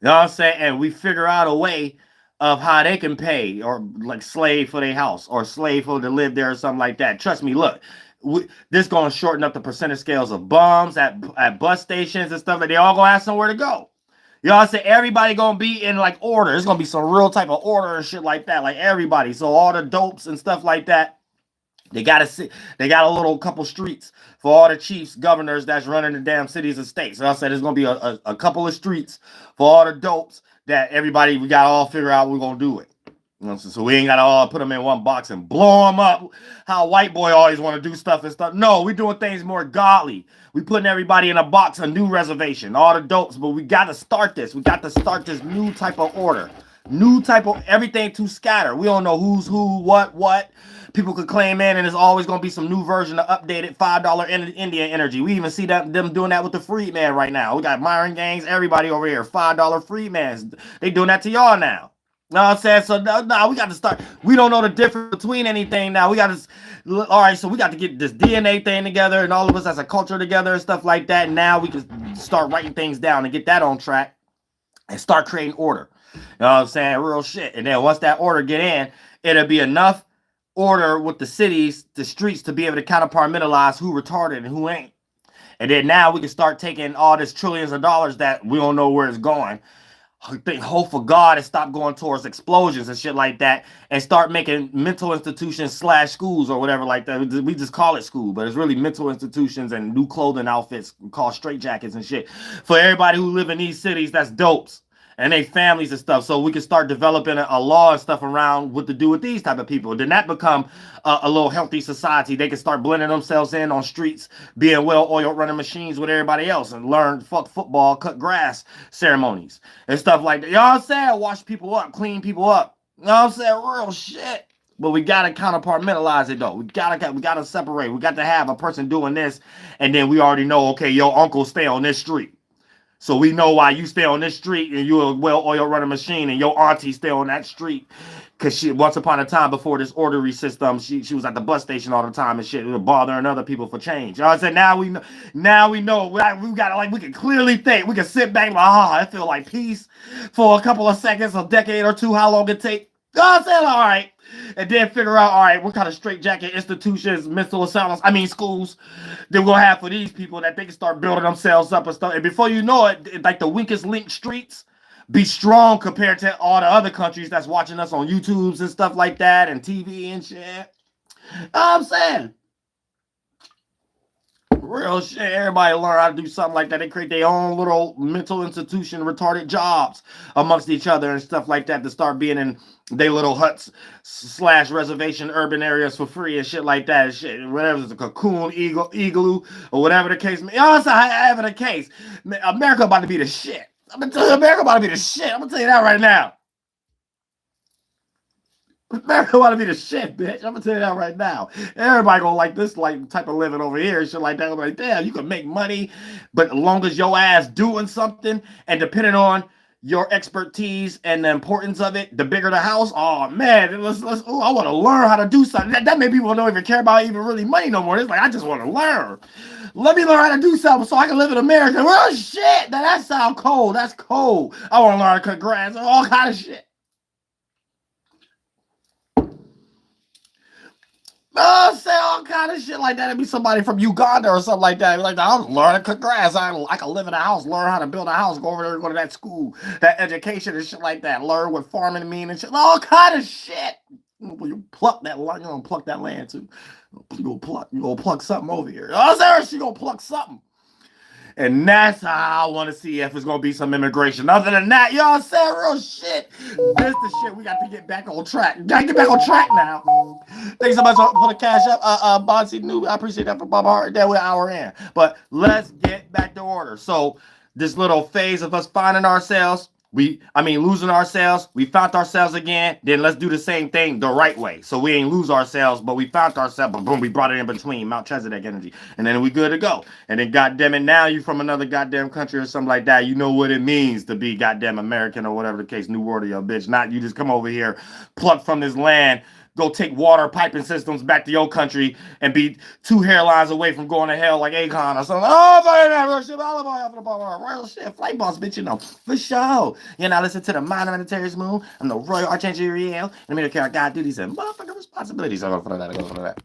You know what I'm saying? And we figure out a way of how they can pay or like slave for their house or slave for to live there or something like that. Trust me, look. This gonna shorten up the percentage scales of bums at bus stations and stuff. Like they all gonna have somewhere to go. You know what I'm saying? Everybody gonna be in like order. There's gonna be some real type of order and shit like that. Like everybody. So all the dopes and stuff like that, they got a little couple streets for all the chiefs, governors that's running the damn cities and states. So I said there's gonna be a couple of streets for all the dopes that everybody, we gotta all figure out we're gonna do it. You know, so we ain't gotta all put them in one box and blow them up. How white boy always want to do stuff and stuff. No, we doing things more godly. We putting everybody in a box, a new reservation, all the dopes. But we got to start this. We got to start this new type of order. New type of everything to scatter. We don't know who's who, what. People could claim in, and there's always going to be some new version of updated $5 Indian energy. We even see them doing that with the freedman right now. We got Myron gangs, everybody over here. $5 freedmans. They doing that to y'all now. You know what I'm saying? So no, we got to start. We don't know the difference between anything now. We got to, all right, so we got to get this DNA thing together and all of us as a culture together and stuff like that. And now we can start writing things down and get that on track and start creating order. You know what I'm saying? Real shit. And then once that order get in, it'll be enough order with the cities, the streets to be able to compartmentalize who retarded and who ain't. And then now we can start taking all this trillions of dollars that we don't know where it's going. hope for God and stop going towards explosions and shit like that, and start making mental institutions / schools or whatever like that. We just call it school, but it's really mental institutions and new clothing outfits called straitjackets and shit for everybody who live in these cities that's dopes and they families and stuff, so we can start developing a law and stuff around what to do with these type of people. Then that become a little healthy society. They can start blending themselves in on streets, being well-oiled running machines with everybody else, and learn fuck football, cut grass ceremonies and stuff like that. You know what I'm saying? Wash people up, clean people up. You know what I'm saying? Real shit. But we gotta kind of compartmentalize it though. We gotta separate. We got to have a person doing this, and then we already know, okay, your uncle stay on this street. So we know why you stay on this street and you're a well-oiled running machine, and your auntie stay on that street. Cause she, once upon a time before this orderly system, she was at the bus station all the time and shit, bothering other people for change. You know what I'm saying? Now we know. We got, like, we can clearly think. We can sit back and like, I feel like peace for a couple of seconds, a decade or two, how long it take. You know what I'm saying? All right. And then figure out, all right, what kind of straitjacket institutions, mental asylums, schools, that we'll have for these people that they can start building themselves up and stuff. And before you know it, like the weakest linked streets be strong compared to all the other countries that's watching us on YouTubes and stuff like that and TV and shit. You know what I'm saying? Real shit. Everybody learn how to do something like that. They create their own little mental institution, retarded jobs amongst each other and stuff like that to start being in their little huts / reservation urban areas for free and shit like that and shit. Whatever, it's a cocoon, igloo, or whatever the case may be. However the case, America about to be the shit. I'm gonna tell you, America about to be the shit. I'm gonna tell you that right now. America want to be the shit, bitch. I'm gonna tell you that right now. Everybody gonna like this like type of living over here and shit like that. I'm like, damn, you can make money, but as long as your ass doing something and depending on your expertise and the importance of it, the bigger the house. Oh man, I want to learn how to do something. That made people don't even care about even really money no more. It's like, I just want to learn. Let me learn how to do something so I can live in America. Well, shit, now that sound cold. That's cold. I want to learn how to cut grass, all kind of shit. Say all kind of shit like that. It'd be somebody from Uganda or something like that. Like, I don't learn to cut grass. I can live in a house, learn how to build a house, go over there and go to that school, that education and shit like that. Learn what farming mean and shit. All kind of shit. You pluck that land, you gonna pluck that land too. You gonna pluck something over here. Oh, there she gonna pluck something. And that's how I want to see if it's going to be some immigration. Other than that, y'all said real shit. This the shit we got to get back on track. Got to get back on track now. Thanks so much for the cash up. Bonsi New, I appreciate that for Bob Hart. That we're an hour in. But let's get back to order. So this little phase of us finding ourselves, losing ourselves, we found ourselves again, then let's do the same thing the right way. So we ain't lose ourselves, but we found ourselves, but boom, we brought it in between, Mount Chesedek energy. And then we good to go. And then goddamn it, now you from another goddamn country or something like that, you know what it means to be goddamn American or whatever the case, New World or your bitch. Not you just come over here, pluck from this land, go take water piping systems back to your country and be 2 hairlines away from going to hell like Akon or something. Real shit, flight boss, bitch, you know, for sure. You know, listen to the Mind of Terrorist Moon. I'm the Royal Archangel Uriel. And I'm here to carry God duties and motherfucking responsibilities. So go for that.